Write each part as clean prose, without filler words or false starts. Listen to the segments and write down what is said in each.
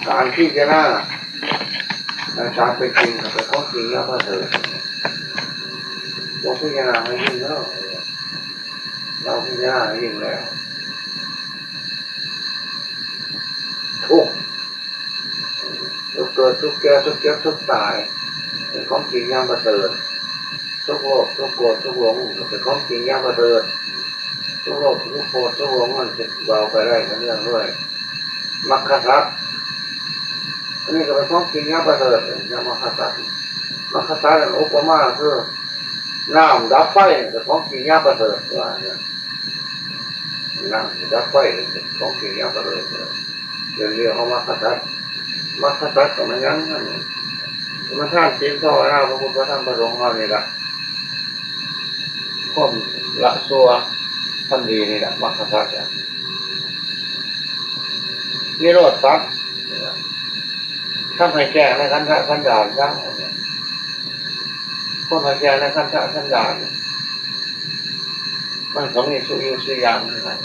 การที่จะน่าการเป็นจริงเป็นของจริงแล้วก็เถอะเราพิจารณาให้ยิ่งแล้วเราพิจารณาให้ยิ่งแล้วทุกเกิดทุกแก่ทุกเจ็บทุกตายเป็นของจริงย่างประเสริฐทุกโลภทุกโกรธทุกหลงเป็นของจริงย่างประเสริฐทุกโลภทุกโกรธทุกหลงมันจะเบาไปได้ทั้งเรื่องด้วยมรรคทรัพย์อันนี้ก็เป็นของจริงย่างประเสริฐย่างมรรคทรัพย์มรรคทรัพย์อุปมาคือน้ำดับไฟเป็นของจริงย่างประเสริฐว่าเนี่ยน้ำดับไฟเป็นของจริงย่างประเสริฐเรื่องของมรรคทรัพย์มรรคทรัพย์ก็มันยังมันท่านศีลภาวนาพระพุทธพระธรรมพระสงฆ์เรานี่แหละข้อมละซัวท่านดีนี่แหละมรรคทรัพย์นิโรธทรัพย์ถ้าใครแก่ในขั้นขั้นด่านครับคนใครแก่ในขั้นด่านมันเขามีสุยุสุยามนะครับ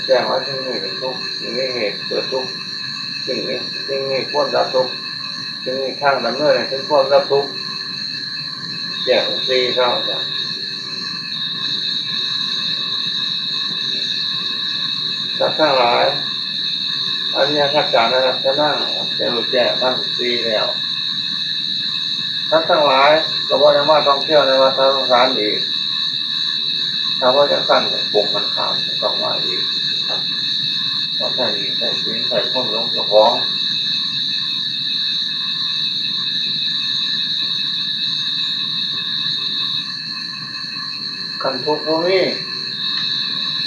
แจ้งว่าที่นี่เป็นทุกข์ที่นี่เหตุเกิดทุกข์ที่นี่พ้นรับทุกข์ที่นี่ข้างดำเนินถึงพ้นรับทุกข์แจ้งซีเท่าจ้ะสักทั้งหลายอันนี้ทักษะนะครับจะนั่งจะรู้แจ้งตั้งซีแล้วทั้งหลายก็ว่าจะมาท่องเที่ยวในวัดสงสารอีกถ้าว่าจะสั้นปกมันขาดต้องมาอีกต้องใส่ศีลใส่ข้อมลงเจ้าของขันทุกข์พวกนี้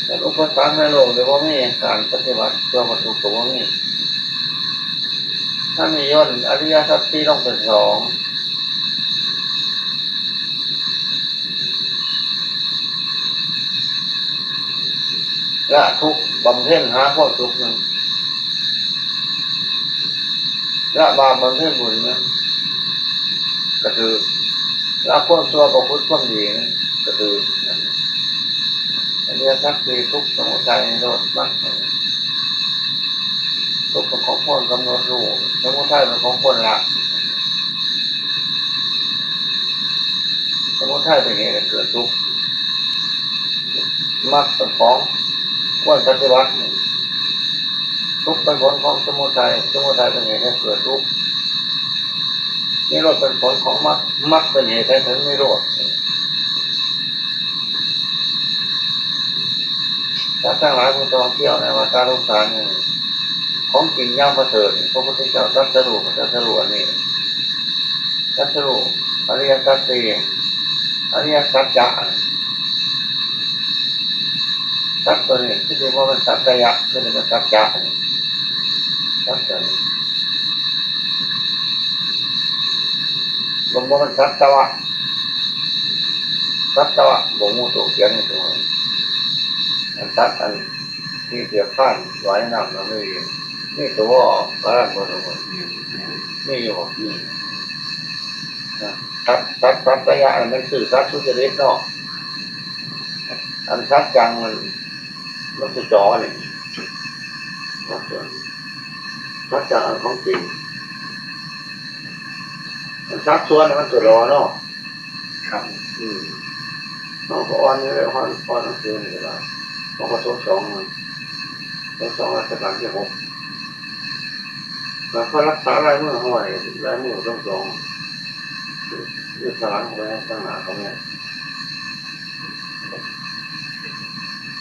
แต่อุปสรรคในโลกเดี๋ยวพวกนี้การปฏิบัติเพื่อบรรลุตัวพวกนี้ถ้ามีย่นอริยสัจที่ต้องเป็นสองละทุกบำเพ็ญหาข้อทุกข์นึงละบาปบำเพ็ญบุญนะก็คือละความชั่วประพฤติความดีนะก็คืออันนี้ทักษีทุกสมุทัยโลดมากทุกเป็นของคนกำหนดรู้สมุทัยเป็นของคนละสมุทัยเป็นเหตุเกิดทุกข์มรรคเป็นของควรปฏิบัติทุกข์เป็นผลของสมุทัยเป็นเหตุให้เกิดทุกข์นิโรธเป็นผลของมรรคเป็นเหตุให้ถึงนิโรธถ้าทั้งหลายผู้ท่องเที่ยวในวัฏสงสารนี่ของจริงย่างประเสริฐพระพุทธเจ้าตรัสรู้อันนี้ตรัสรู้อริยสัจสี่อริยสัจจะสัจตัวนี้ที่เรียกว่าเป็นสัจจะคือเป็นสัจจะสัจตัวนี้บ่มันสัจจะบ่มูตัวเขียนในตัวอันสัจอันที่เกี่ยวข้านไว้นำเราไม่มีนี่ตัวพระราชบุตรนี่อยู่สัจจะอันนั้นสื่อสัจสุจริตเนาะอันสัจจังมันจะจ่อนี่สัจจังอันของจริงอันสัจส่วนมันตัวรอเนาะครับน้องก็อ่อนนี่เลยอ่อนนั่นคือนี่ก็ได้น้องก็ทดสองราชการที่ 6แล้วก็รักษาลายมือห้อยลายมือต้องสองยืดสลังไปตั้งหนาเขาเนี่ย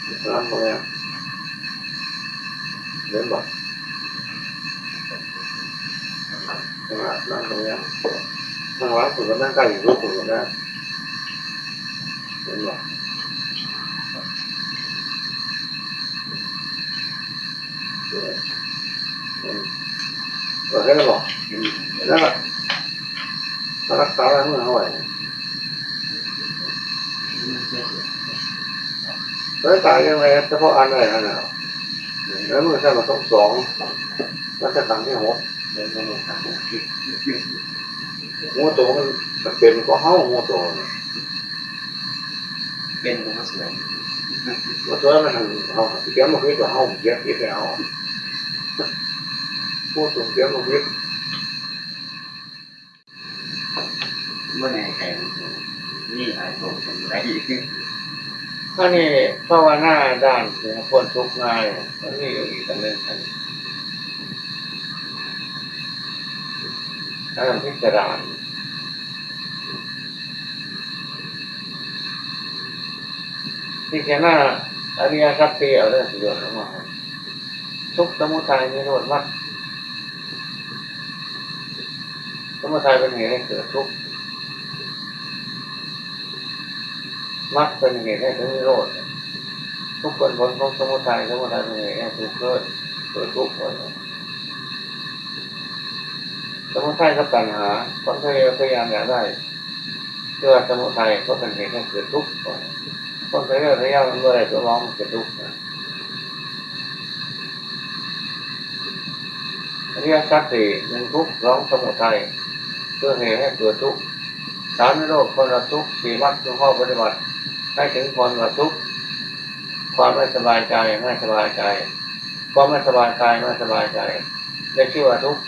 ยืดสลังเขาเนี่ยเล่นบ่ตั้งหนาตั้งเขาเนี่ยตั้งหลังสุดก็นั่งใกล้อยู่รูปสุดก็ได้เล่นบ่ให้เราบอกแล้วก็รักษาอะไรเมื่อเท่าไหร่แล้วตายยังไงเฉพาะอันอะไรนั่นแหละแล้วเมื่อใช่มาต้องสองแล้วจะตั้งที่ 6งูโตมันเป็นก็เห่างูโตเป็นก็สวยงูโตมันทำเห่าเกี้ยมันคือตัวเห่าเกี้ยไปเอา พูดถึงเสียงของวิทย์เมื่อไหร่ใครนี่หายโกรธเป็นไรถ้านี่ภาวนาด้านเสียพ้นทุกข์ง่ายมันนี่อีกอันหนึ่งอันนั้นพิจารณาพิจารณาอริยสัจสี่เอาเรื่องประโยชน์ออกมาทุกข์สมุทัยนิโรธมรรคสมุทัยเป็นเหตุให้เกิดทุกข์มรรคเป็นเหตุให้ถึงนิโรธทุกคนผลของสมุทัยเป็นเหตุให้ทุกข์เกิดทุกข์หมดสมุทัยกับตัณหาคนพยายามอยากได้เชื่อสมุทัยก็เป็นเหตุให้เกิดทุกข์คนพยายามมันเมื่อไรตัวร้องเกิดทุกข์อริยสัจสี่หนึ่งทุกข์สองสมุทัยเพื่อเหตุให้เกิดทุกข์สามนิโรธคนละทุกข์สี่มรรคคือข้อปฏิบัติให้ถึงคนละทุกข์ความไม่สบายใจไม่สบายใจความไม่สบายกายไม่สบายใจได้ชื่อว่าทุกข์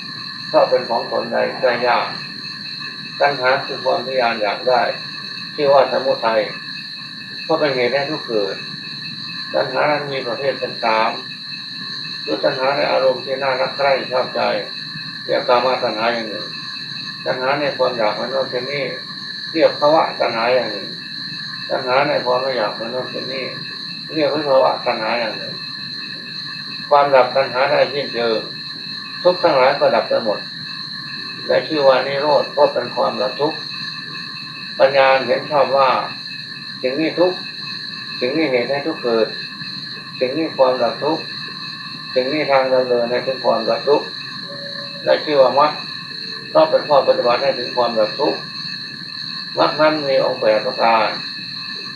เพราะเป็นของตนใดได้ยากตัณหาคือความพยายามอยากได้ชื่อว่าสมุทัยเพราะเป็นเหตุให้ทุกข์เกิดตัณหานั้นมีประเภทเป็นสามคือตัณหาในอารมณ์ที่น่ารักใคร่ชอบใจเรียกกามตัณหาอย่างหนึ่งตัณหาในความอยากมันโน้นเป็นนี่เรียกภาวะตัณหาอย่างหนึ่งตัณหาในความไม่อยากมันโน้นเป็นนี่เรียกวิภาวะตัณหาอย่างหนึ่งความดับตัณหาได้สิ้นเชิงทุกทั้งหลายก็ดับไปหมดและชื่อว่านิโรธเพราะเป็นความดับทุกข์ปัญญาเห็นชอบว่าสิ่งนี้ทุกข์สิ่งนี้เหตุให้ทุกข์เกิดสิ่งนี้ความดับทุกข์สิ่งนี้ทางดำเนินให้ถึงความดับทุกข์และชื่อว่ามรรคเพราะเป็นข้อปฏิบัติให้ถึงความดับทุกข์มรรคนั้นมีองค์8ประการ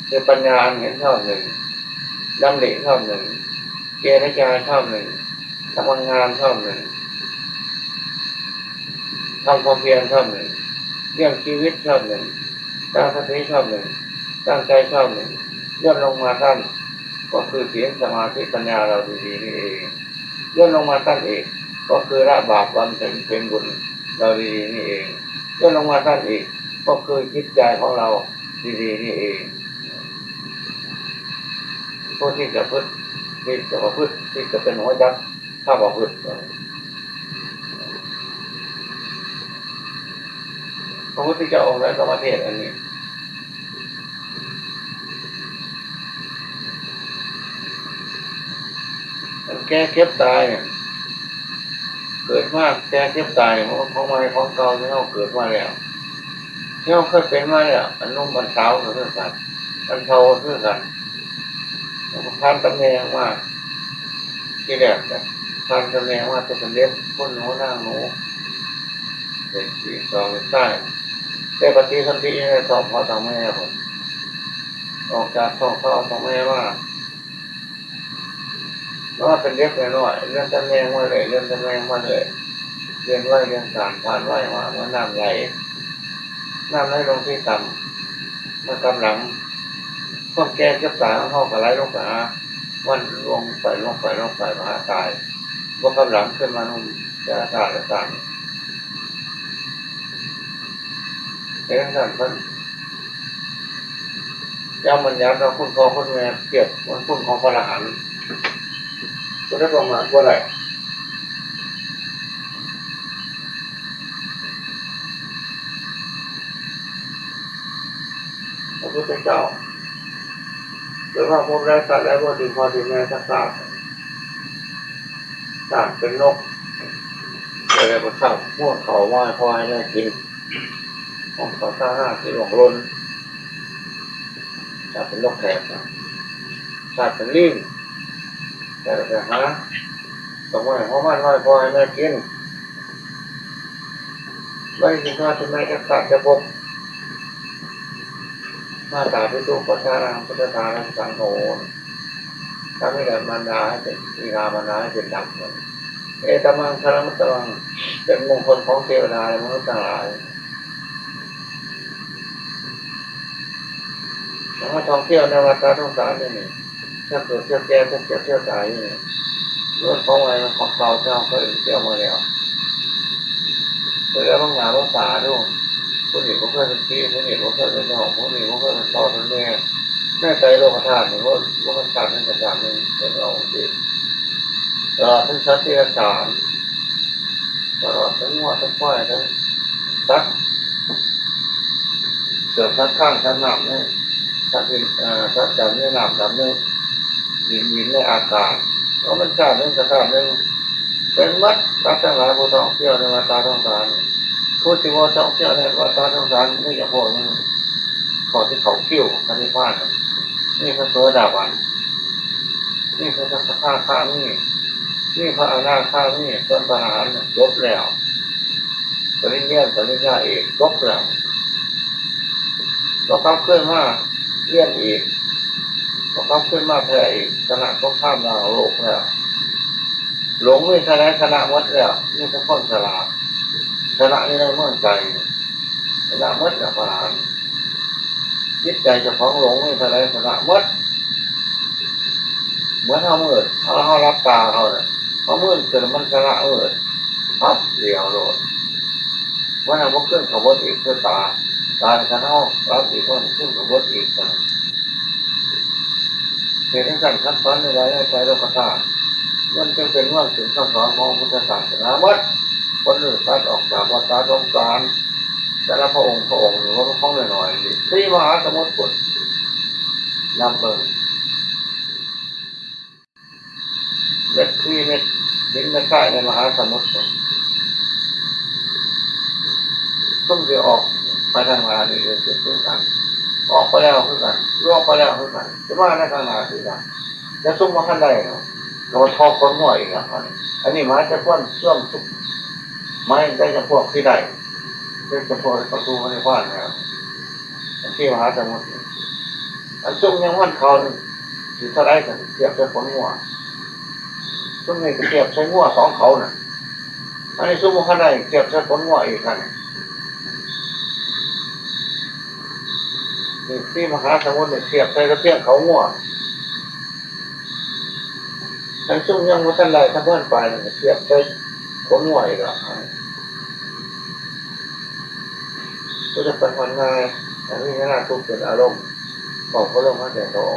คือปัญญาเห็นชอบหนึ่งดำริชอบหนึ่งเจริญญาชอบหนึ่งทำงานชอบหนึ่งทำความเพียรชอบหนึ่งเรื่องชีวิตชอบหนึ่งตั้งสติชอบหนึ่งตั้งใจชอบหนึ่งย่นลงมาตั้นก็คือศีลสมาธิปัญญาเราดีๆนี่เองย่นลงมาตั้นอีกก็คือละบาปบำเพ็ญเป็นบุญเราดีๆนี่เองย่นลงมาตั้นอีกก็คือจิตใจของเราดีๆนี่เองผู้ที่จะพึ่งที่จะมาพึ่งที่จะเป็นหัวยักษ์ถ้าบอกพึ่งพระพุทธเจ้าองค์นั้นก็มาเทศอันนี้แก่เก็บตายเนี่ยเกิดมากแก่เก็บตายของใหม่ของเก่าที่เราเกิดมาแล้วที่เราเคยเป็นมาแล้วอันนุ่มอันสาวเพื่อกันอันเทาเพื่อกันพันตำแหน่งมากที่แรกเนี่ยพันตำแหน่งมากจะเป็นเล็บก้นหนูหน้าหนูเด็กสี่สองใต้แต่ปฏิสัมพันธ์ในท้องพ่อท้องแม่ผมออกจากท้องพ่อท้องแม่ว่าเป็นเล็บน้อยเลื่อนตำแหน่งมาเลยเลื่อนตำแหน่งมาเลยเรียนไหวเรียนสารผ่านไหวมาเมื่อน้ำไหลลงที่ต่ำมันกำลังความแก่เจ็บตายเข้ากับไหลลงไปหาวันลงไปมหาตายว่ากำลังขึ้นมานุ่มจะตายและตายแต่ทั้งนั้นมันย้ำมันย้ำเราคุณพ่อคุณแม่เปรียบเหมือนคุณของพระอรหันต์ก็ได้ประมาณว่าไรพระพุทธเจ้าหรือว่าพวกได้สัตว์ได้พวกถึงพอถึงแม่สักการต่างเป็นนกอะไรมาข้าวพวกเขาว่าพอให้ได้กินของเขาตาหน้าที่หลงล้นจะเป็นนกแขกสัตว์เป็นลิงแต่หาต้องว่าเพราะว่าพอให้ได้กินไม่ถึงว่าถึงแม่จะสัตว์จะพบมาตาพิทุปัฏฐานังพุทธทานังสังโฆถ้าไม่ได้บรรดาให้เป็นวิราบรรดาให้เป็นดับเอตมังคารมัตตังเป็นมงคลของเทวดาและมนุษย์ทั้งหลายแล้วมาท่องเที่ยวในวัฏสงสารนี่ถ้าเกิดเที่ยวแก่ถ้าเกิดเที่ยวตายนี่รถของอะไรของเก่าเจ้าก็เที่ยวมาแล้ว แล้วบางอย่างว่าตาด้วยผู้หญิงก็เคยเป็นพี่ผู้หญิงก็เคยเป็นน้องผู้หญิงก็เคยเป็นพ่อเป็นแม่แม่ใจโลกธาตุนี่ว่ามันตัดเป็นอย่างหนึ่งเป็นเราจริงตลอดทั้งสัตว์ที่อาการตลอดทั้งวัวทั้งควายทั้งสัตว์เสือสัตว์ข้างสัตว์หนามเนี่ยสัตว์สัตว์ดำเนี่ยหนามดำเนี่ยหินในอากาศแล้วมันขาดหนึ่งขาดหนึ่งเป็นมัดรักทั้งหลายผู้ท่องเที่ยวในวัฏสงสารผู้ที่ว่าท่องเที่ยวในวัฏสงสารนี่อย่างพวกนี้ขอที่เขาคิ้วกันที่บ้านนี่พระโสดาบันนี่พระสักขาข้านี่พระอนาคามีต้นประหารจบแล้วปริญญาเอกจบแล้วเราเข้าขึ้นมาเลี้ยนอีกเราเข้าขึ้นมาแพ้อีกขณะต้องข้ามดาวโลกแล้วหลงไม่ชนะชนะวัดแล้วนี่จะพ้นสลาชนะนี่ได้เมื่อใจชนะวัดแล้วประหารจิตใจจะฟ้องหลงไม่ชนะชนะวัดเหมือนเขามืดเขารับตาเขาเนี่ยเขามืดเกิดมันชนะมืดปั๊บเดียวโลดว่าเราขึ้นขบวนอีกคือตาชนะรับอีกว่าขึ้นขบวนอีกนะเหตุการณ์ขั้นตอนในรายใจโลกธาตุมันจึงเป็นว่าถึงคำสอนมองพุทธศาสนาวัดคนอื่นตัดออกจากวัฏสงสารแต่ละพระองค์หรือว่าพระองค์หน่อยๆที่มหาสมุทรกุฎนำเบิงเม็ดที่เม็ดดินเม็ดทรายในมหาสมุทรต้องจะออกไปทางงานนี่เลยเกิดขึ้นกันออกไปแล้วขึ้นกันล่วงไปแล้วขึ้นกันจะว่าในทางงานขึ้นกันจะซุ่มมาขั้นใดเนาะเราทอคนหัวอีกอ่ะอันนี้มาจะพ้นช่วงสุกไม่ได้จะพวกที่ใดได้จะพวกประตูในบ้านแล้วที่มหาสมุทรอันซุ่มยังวันเขาถือเท่าไรกันเทียบจะคนหัวซุ่มนี่เทียบใช้หัวสองเขาน่ะอันนี้ซุ่มมาขั้นใดเทียบใช้คนหัวอีกกันที่มหาสมุทรเทียบใช้กระเทียมเขาหัวทั้งซุ่มยังมาขั้นใดทั้งเพื่อนไปเทียบใช้คนหัวอีกอ่ะก็จะเป็นคนง่ายแต่ที่น่าทุกข์เป็นอารมณ์บอกเขาลงมาแต่ต่อ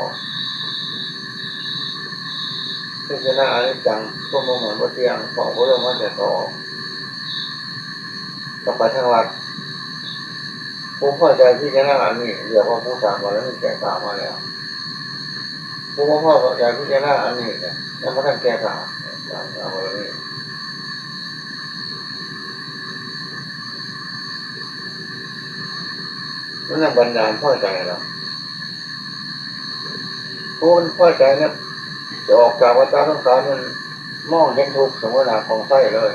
ซึ่งจะน่าอะไรจังก็มองเหมือนว่าเตียงบอกเขาลงมาแต่ต่อต่อไปทางวัดผมพอใจที่จะน่าอันนี้เดี๋ยวพอผู้สามมาแล้วแก่สามมาแล้วผมพอใจที่จะน่าอันนี้เนี่ยแล้วมาทั้งแก่สามเอาไว้นี่นั่นแหละบันดาลพอใจเราผู้มันพอใจเนี่ยจะออกจากวัฏสงสารมันมองเห็นทุกข์สมนาของไส้เลย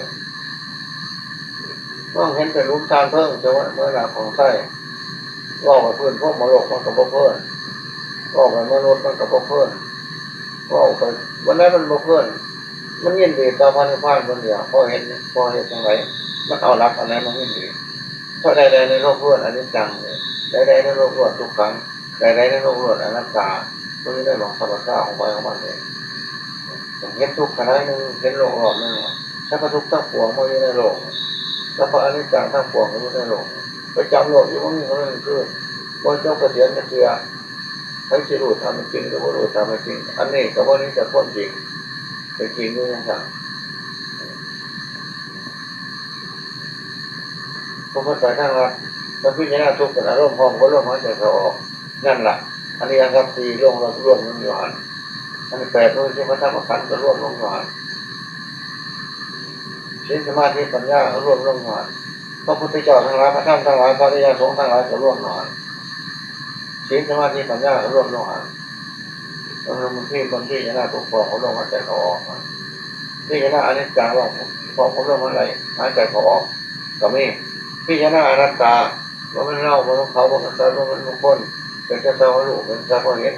มองเห็นเป็นรูปทางเพิ่งสมนาของไส้ว่าไปเพื่อนพวกมรดกมันกับพวกเพื่อนว่าไปมนุษย์มันกับพวกเพื่อนว่าไปวันนั้นมันพวกเพื่อนมันยินดีตามพันธุ์พานคนเดียวพอเห็นอย่างไรมันเอารักอะไรมันยินดีเพราะใดๆในโลกเพื่อนอันนี้จังเลยใดๆในโลกเพื่อนทุกครั้งใดๆในโลกเพื่อนอนัตตามันไม่ได้หลงธรรมชาติของไปของมันเองอย่างเห็นทุกข์ขนาดนึงเห็นโลกรอบนึงถ้าพระทุกข์ทั้งปวงมันอยู่ในโลกถ้าพระอนิจจังทั้งปวงมันอยู่ในโลกประจำโลกอยู่มันมีมันคือว่าเจ้าเกษียณจะเสียให้จิรูทำจริงหรือว่ารู้ทำจริงอันนี้กับว่านี้จะพ้นจริงเป็นจริงด้วยนะครับพระพุทธเจ้าท่านว่าถ้าพิจารณาทุกข์เป็นอารมณ์พร้อมก็ร่วมหายใจเขาออกนั่นแหละอันนี้อันครับสี่ร่วมเราร่วมลงหวานอันนี้แปดด้วยที่พระธรรมขันธ์ก็ร่วมลงหวานศีลสมาธิปัญญาก็ร่วมลงหวานพระพุทธเจ้าทั้งหลายพระธรรมทั้งหลายพระอริยสงฆ์ทั้งหลายก็ร่วมหวานศีลสมาธิปัญญาก็ร่วมลงหวานลงที่บนที่จะน่าทุกข์พอเขาลงหายใจเขาออกที่จะน่าอนิจจังว่าพอเขาลงอะไรหายใจเขาออกก็ไม่ที่จะน่าอนัตตาว่ามันเล่าว่าเขาว่ามันตายว่ามันมุขคนเป็นเจ้าว่าลูกเป็นเจ้าว่าเห็น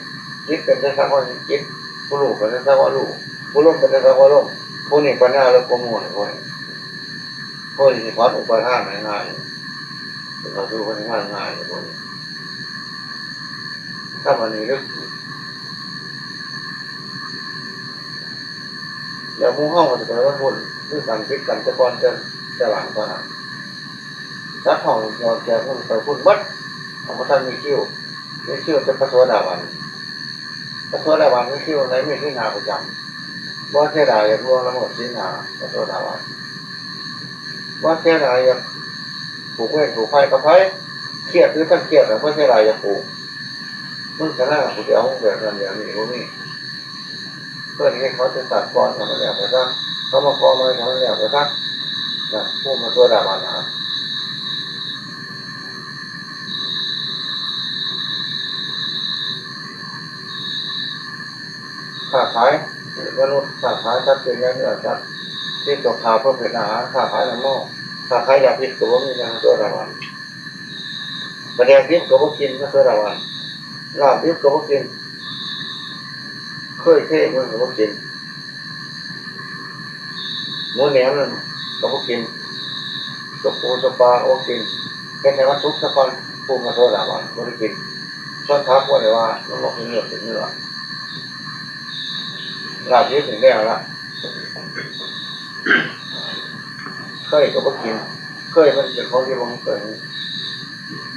จิตเป็นเจ้าว่าจิตผู้ลูกเป็นเจ้าว่าลูกผู้ล้มเป็นเจ้าว่าล้มผู้นี่ปัญญาแล้วก็มัวเลยผู้นี่พอดอุปทานง่ายๆเราดูคนง่ายๆคนถ้าวันนี้ลึกแล้วมุ่งห้องมันจะเป็นว่าบุญคือการคิดกันจะก่อนจะหลังก่อน สักห้องนอนแก่พุ่นไปพุ่นบัดของท่านมีคิ้วจะพระโสดาบันพระโสดาบันมีคิ้วไหนมีที่นาประจำว่าเท่าไรอยากล่วงละเมิดที่นาพระโสดาบันว่าเท่าไรอยากผูกเวทผูกไฟกับไฟเครียดหรือท่านเครียดหรือว่าเท่าไรอยากผูกมึงจะนั่งผูกเดี๋ยวมึงแบบนั้นอย่างนี้พวกนี้เพื่อนให้เขาจะตัดก้อนทำอะไรไปซะเขามาขอมาทำอะไรไปซะนะพวกมาตัวดาบันนะค้าขายมนุษย์ค้าขายชัดเป็นอย่างเนื้อชัดที่ตกข่าวเพื่อเป็นอาหารค้าขายน้ำหม้อค้าขายยาพิษตัวมีนะตัวดาบันประเดี๋ยวพิษก็พวกกินนะตัวดาบันลาบพิษก็พวกกินเคยเท่มันก็พวกกินหมูแหนมนั่นก็พวกกินตกปูตกปลาก็พวกกินแค่ไหนว่าทุกข์สักคนปูมาตัวดาบันก็ได้กินช้อนทักว่าเลยว่ามันบอกเป็นเนื้อเป็นเนื้อลาบพิษถึงได้ละเคยก็พวกกินเคยมันเป็นของที่มันเกิด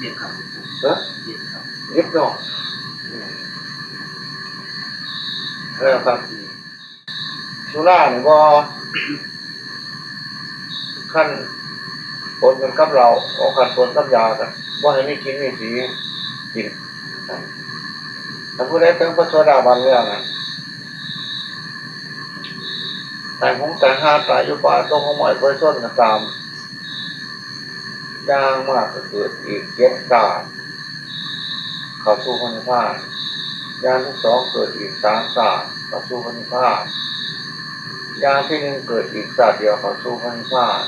ยึดครับเนอะยึดเนาะแล้วครับสุราเนี่ยว่าขั้นผลกันกับเราเอาขัดผลกับยากันว่าให้ไม่กินไม่สีกินถ้าผู้ใดเป็นพระโสดาบันเรื่องนั้นแต่ผมแต่ห้าตายอยู่ป่าต้องขโมยเพื่อชนกันตามย่างมากก็เกิดอีก7 ศาสตร์เข้าสู่พระนิพพานย่างที่2เกิดอีก3 ศาสตร์เข้าสู่พระนิพพานย่างที่1เกิดอีกศาสตร์เดียวเข้าสู่พระนิพพาน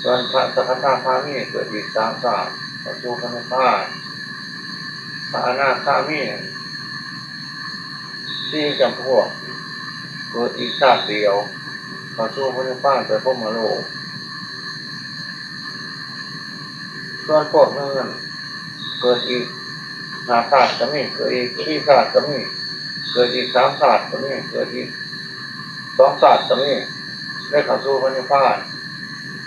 ส่วนพระสกทาคามีเกิดอีก3 ศาสตร์เข้าสู่พระนิพพานพระอนาคามีที่จำพวกเกิดอีกศาสตร์เดียวเข้าสู่พระนิพพานไปพรหมโลกส่วนพวกนั้นเกิดอีก5 ศาสตร์ก็มีเกิดอีก4 ศาสตร์ก็มีเกิดอีก3 ศาสตร์ก็มีเกิดอีก2 ศาสตร์ก็มีได้เข้าสู่พระนิพพาน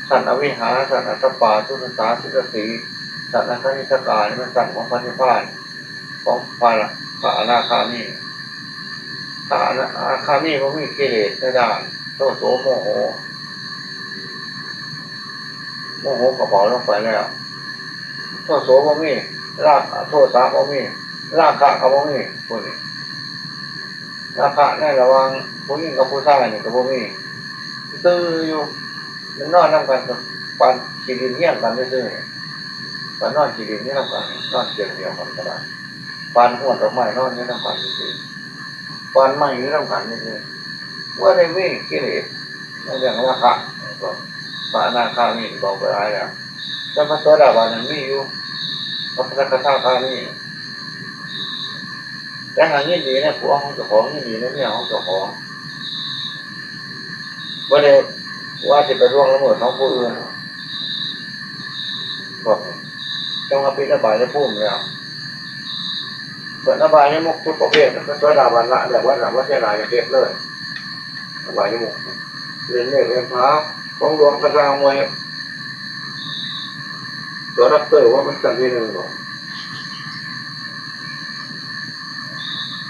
สันอวิหารสันอัตตปาทุตตาสุตสีสันอคติสกายมันสันของพระนิพพานของพระอนาคามีพระอนาคามีมันมีกิเลสในด้านโทโสโมโหกระเป๋าลงไปแล้วโทโสมันมีรากโทสะมันมีราคะกับมันมีพวกนี้ราคะในระหว่างผู้หญิงกับผู้ชายนี่กับมันมีตื้ออยู่มันนอนนั่งกันกับปันกีดินเงี้ยกันซื่อๆปันนอนกีดินนี่นั่งกันนอนเกี่ยวเดียวกันก็ได้ปันหัวดอกไม้นอนนี่นั่งกันซื่อๆปันไม้นี่นั่งกันซื่อๆว่าได้มีกิเลสในเรื่องราคะก็ปานาคามีบอกไปหลายแล้วแต่พระโสดาบันนั้นมีอยู่พระพุทธคาถามีแต่หางยิ่งดีเนี่ยผัวของเจ้าของยิ่งดีเนี่ยเนี่ยของเจ้าของว่าได้ว่าจะไปร่วงละเมิดของผู้อื่นบอกต้องมาเป็นระบายได้พุ่มแล้วเปิดระบายให้มุกทุกประเภทพระโสดาบันละแต่ว่าเสียดายจะเก็บเลยระบายให้มุกเรียนเนี่ยเรียนพระของหลวงกระซามวยตัวรักเตอร์ว่ามันสั่นที่หนึ่งหรอ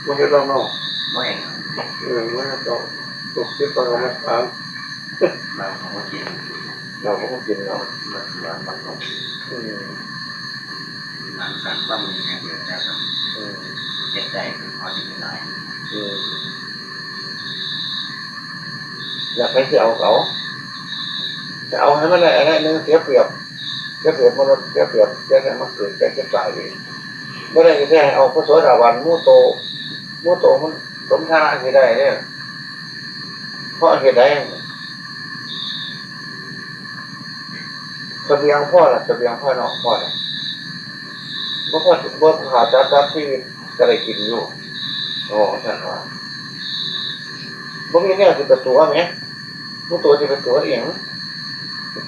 ไม่ใช่ต้องนอกไม่ไม่ต้องตกคิดต้องมาถามเราก็กินเราก็กินเราเราคือว่ามันต้องหลังจากต้องมีอย่างเดียวแต่ก็เจ็บใจคือพอที่จะไหนอยากให้ที่เอาเขาจะเอาให้มันอะไรนึงเสียเปรียบมนุษย์เสียเปรียบเสียแค่มาเกิดแค่เจ็บตายเองไม่ได้แค่เอาพระโสดาบันมูโตมันสมท่าที่ได้เนี่ยเพราะเหตุใดเสบียงพ่อล่ะเสบียงพ่อน้องพ่อล่ะบ่หาจับที่จะได้กินอยู่โอ้ท่านว่าบ่มีเนี่ยคือตัวไหมมูโตที่เป็นตัวเอง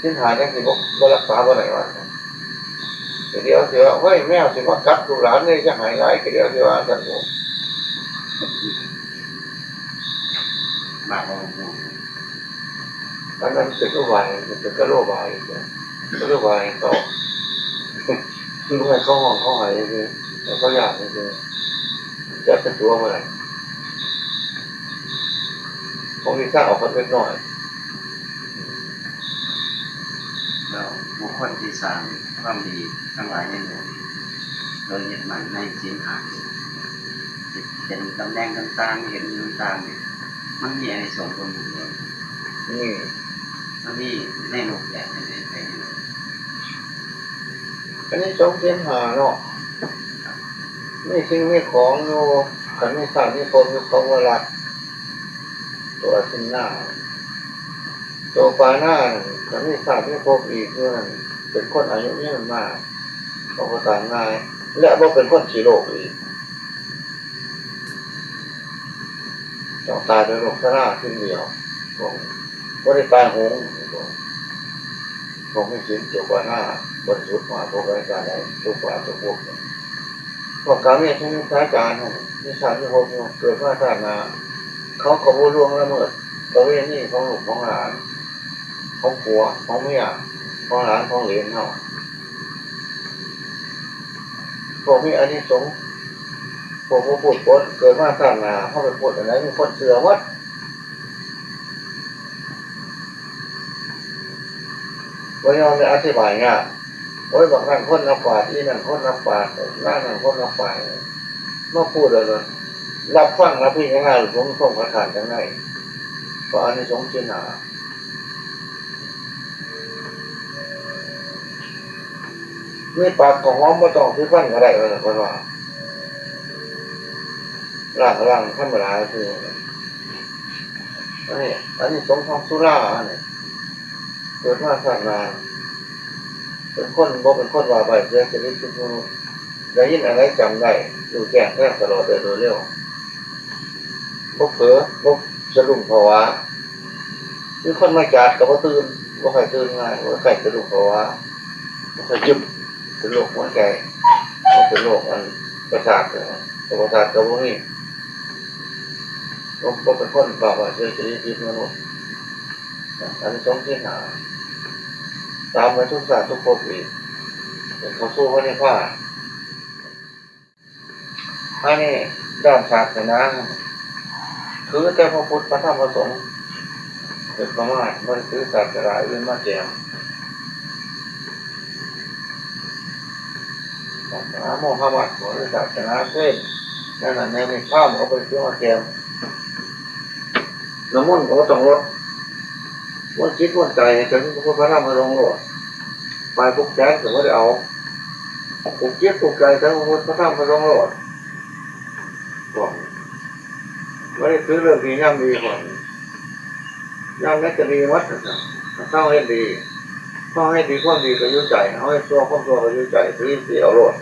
สิ้นหายได้สิบ่รักษาบ่ไหนวะเดี๋ยวเฮ้ยแมวสิว่ากัดลูกหลานนี่จะหายหลายเดี๋ยวว่ากันโอ้บางคนพูดอันนั้นเป็นโรควายเป็นกระโรควาย ก็เรียกว่าเขาคือให้เขาห้องเขาหายคือเขาอยากคือจะเป็นตัวเมื่อไหร่ผมมีสร้างออกมาเล็กน้อยแล้วบุคคลที่สร้างความดีทั้งหลายในโลกโดยยึดมั่นในศีลห้าเป็นตำแหน่งต่างๆเห็นต่างๆเนี่ยมันมีอะไรส่งผลบุญเลยนี่มันมีในโลกแบบในโลกอันนี้สองเสียงหาเนาะไม่สิ่งไม่ของโน่ขันไม่สร้างไม่คนไม่ของว่ารักตัวสิ้นหน้าตัวปลาหน้าขันไม่สร้างไม่พบอีกเมื่อเป็นคนอายุยืนมากเขาก็ต่างง่ายและว่าเป็นคนชีโลกอีกต้องตายโดยโรคชราขึ้นเดียวผมก็ได้ตายหงผมไม่คิดตัวปลาหน้าบนสุดมาพวกรายการไหนตัวปลาตัวพวกพวกการเมียที่มีสายการมีสารที่พบเกิดว่าศาสนาเขาขบวนล่วงละเมิดตัวเรื่องนี้ของหลุมของหลานของผัวของเมียของหลานของเหลนเขาพวกมีอันนี้สงพวกพูดปนเกิดว่าศาสนาเขาไปพูดอะไรมีคนเสือวัดวันนี้เราได้อธิบายง่ายโอ้ยบางครั้งคนรับปากที่นั่นคนรับปากนั่นคนรับปากมาพูดเลยรับฟังรับพี่ง่ายๆหรือผมส่งกระถางยังไงเพราะอันนี้สงชินาไม่ปากของหอมไม่ต้องที่ฟันก็ได้เลยเพราะว่าร่างธรรมดาคืออันนี้สงทองสุราอันนี้เกิดมาสร้างงานเป็นคนบ่เป็นคนว่าใบเสียชีวิตทุกคนได้ยินอะไรจำได้ดูแจ้งแทบตลอดโดยเร็วพวกเผลอพวกสะดุ้งภาวะมีคนมาจัดกับว่าตื่นว่าใครตื่นง่ายว่าใครสะดุ้งภาวะว่าใครยึบเป็นโรคหัวใจเป็นโรคอันประสาทประสาทกับพวกนี้ก็เป็นคนบอกว่าเสียชีวิตมนุษย์อันนี้ต้องที่หาตามไปทุกศาสตร์ทุกภพอีกเขาสู้เขาในผ้าอันนี้ด้านศาสนาคือแต่พระพุทธพระธรรมพระสงฆ์เป็นประมาทมันคือศาสนาอื่นมาแจมศาสนาโมฆะวัดหรือศาสนาเส้นนั่นน่ะในข้าวเขาเป็นเครื่องมาแจมน้ำมันเขาต้องลดวันคิดวันใจถึงพระพุทธพระธรรมพระสงฆ์หรอไปพวกแจ้งถึงว่าได้เอาพวกคิดพวกใจถึงพระพุทธพระธรรมพระสงฆ์หรอบอกไม่ได้ซื้อเรื่องดีย่ำดีก่อนย่ำนั้นจะดีวัดนะครับต้องให้ดีต้องให้ดีความดีก็ยุ่งใจเอาให้ตัวความตัวก็ยุ่งใจซื้อเสียเอาโลด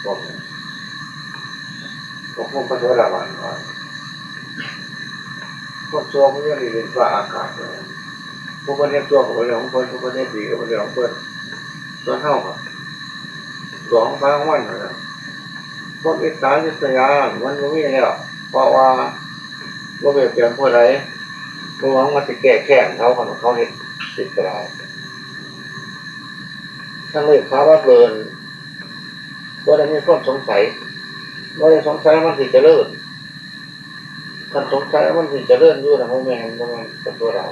บอกพวกพระโสดาบันว่าคนตัวมันยังดีเป็นฟ้าอากาศเลยพวกคนนี้ตัวกับคนเรื่องของคนพวกคนนี้ดีกับคนเรื่องของคนตัวเท่ากับตัวของฟ้าของมันนะพวกอิสระอิสยามันก็มีแล้วเพราะว่าเบียดเบียนผู้ใดผู้หวังมาจะแก้แค้นเขาเห็นติดกระไรท่านเลยพาว่าเบิร์นว่าได้มีคนสงสัยว่าได้สงสัยมันสิจะเลิศท่านสงสัยมันสิจะเลิศอยู่นะโมเมนต์เป็นตัวเรา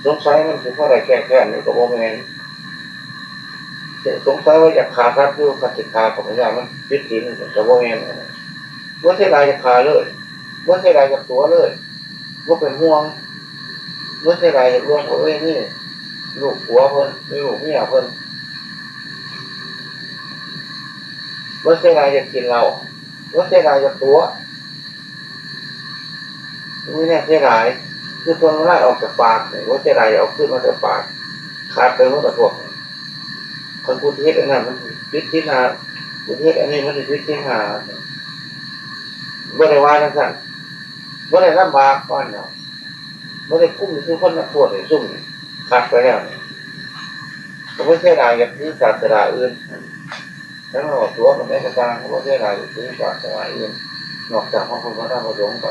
สงสัยมันคือเพราะอะไรแก้แค้นนี่ก็โมเมนต์สงสัยว่าอยากขาดรัดอยู่ขัดติดขาของพญามันพิษทินกับโมเมนต์ว่าเท่าไรจะขาดเลยว่าเท่าไรจะตัวเลยว่าเป็นห่วงว่าเท่าไรจะร่วงเอ้ยนี่ลูกผัวเพิ่นลูกเมียเพิ่นว่าเท่าไรจะกินเราว่าเท่าไรจะตัวไม่แน่เท่าไรคือตัวไล่ออกจากปากเนี่ยว่าเท่าไรเอาขึ้นมาจากปากขาดไปว่าแต่พวกคนพูดเทศอันนั้นมันพิษทินาพูดเทศอันนี้มันพิษทินาว่าได้ว่าทั้งสั้นว่าได้ลำบากก้อนเนาะว่าได้คุ้มคือคนนักโทษเลยซุ่มขาดไปแล้วเขาไม่ใช่รายอย่างที่ศาสนาอื่นแล้วเราตัวมันไม่กระจายเขาไม่ใช่รายอย่างที่ศาสนาอื่นนอกจากพระพุทธพระธรรมพระสงฆ์ไป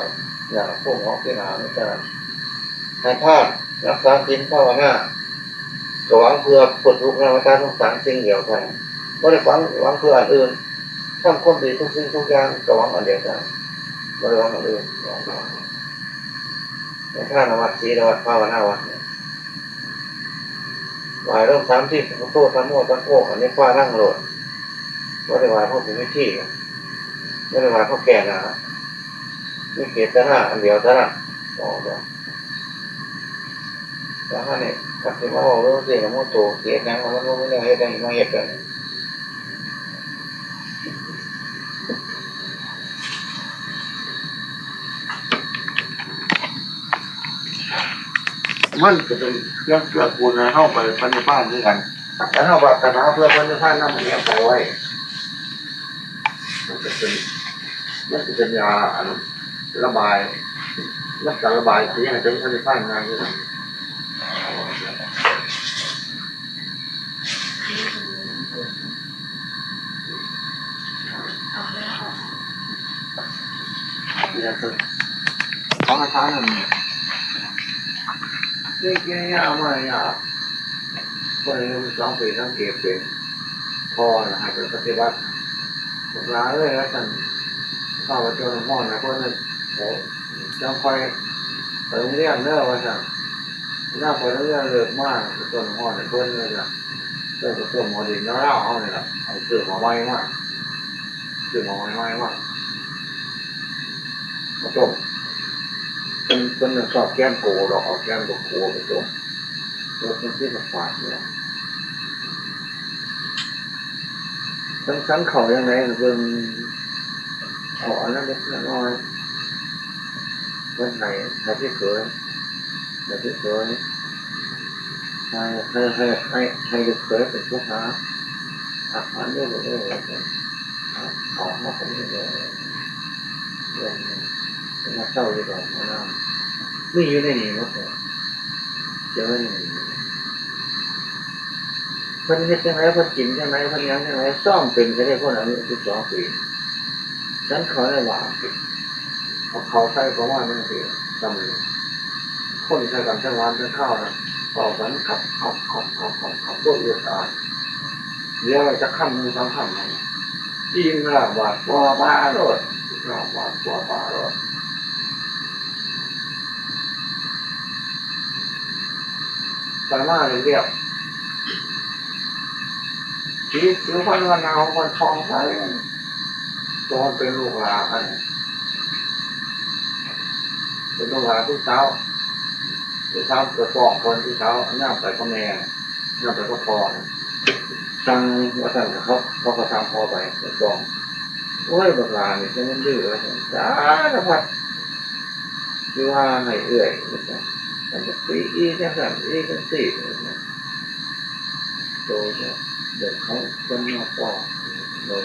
อย่างพวกของที่นาไม่ใช่ให้ท่านรักษาศีลภาวนาท ก็หวังเพื่อปลดทุกข์ในวัฏสงสารสิ่งเดียวกันไม่ได้หวังเพื่ออันอื่นทำความดีทุกสิ่งทุกอย่างก็หวังอันเดียวกันไม่ได้หวังอันอื่นในท่านวัดศีลวัดภาวนาวัดวายเริ่ม3ที่พระโตธรรมโมตันโภอันนี้ว่านั่งโหลดไม่ได้วายพวกถึงวิธีไม่ได้วายพวกแก่นะไม่เกียรติหน้าอันเดียวเท่านั้นบอกเลยแล้วท่านเนี่ยกับที่มาบอกเรื่องเสียงมันโตเกียรตินั่งมันไม่ได้ให้ได้มาเหตุกันมันจะเป็นเครื่องเกลือกูลเข้าไปพันธุ์บ้านด้วยกันแต่ถ้าบัตรนาเพื่อพันธุ์บ้านนั่นมันเนี่ยไปไว้มันจะเป็นยาระบายรักษาระบายที่ยังจะพันธุ์บ้านงานด้วยกันเนี่ยคือของอาจารย์นั่นเรื่องแก่ยากมากยากคนหนึ่ง2 ปีทั้งเก็บเป็นพอนะให้เป็นปฏิบัติร้ายเลยนะท่านเข้าไปเจอหลวงพ่อนะเพราะนั่นจำคอยไปโรงเรียนเลิกว่าสั่งหน้าไปโรงเรียนเลิกมากจนหลวงพ่อเนี่ยเพิ่นเลยนะเลิกตัวหมอดินแล้วเล่าเอาเนี่ยเอาเสือหมอไม้มากเสือหมอไม้มากมาจบเป็นสอบแก้มโกดอกเอาแก้มโกไปจบรถมันที่มันฝาดเนี่ยทั้งเขาอย่างไรเบิ่งเอาอันนั้นเล็กน้อยเบิ่งไหนที่เคยให้ลูกเคยเป็นผู้หาอาหารเยอะเลยของมาผมเลยมาเศร้าดีกว่านะไม่อยู่ในนี้มั้งเจออย่างนี้พันเฮ็ดยังไงพันกินยังไงพันยังไงซ่อมเป็นก็ได้คนอายุ12 ปีฉันขอได้ว่าเขาใส่ประมาณนั้นสิจำเลยคนใส่กันทั้งวันทั้งข้าวนะต่อกันขับตัวเอือดอาดเลี้ยงไปจะขั้นมือ2 ขั้นจิ้มละบาดบัวปลาโดดบาดบัวปลาโดดไปมาเรียบชีวิตคือคนวันเอาคนทองไปตอนเป็นลูกหลานเป็นลูกหลานที่เช้าจะฟ้องคนที่เช้าย่างไปก็แม่ย่างไปก็พอสั่งว่าสั่งเขาก็ทำพอไปจะฟ้องโอ้ยลูกหลานนี่จะมันดื้อเลยจ้าละพัดคือว่าให้เอื่อยมันจะปีอีจังสั่นอีจังสี่โตเนี่ยเด็กเขาคนมาฟ้องโดย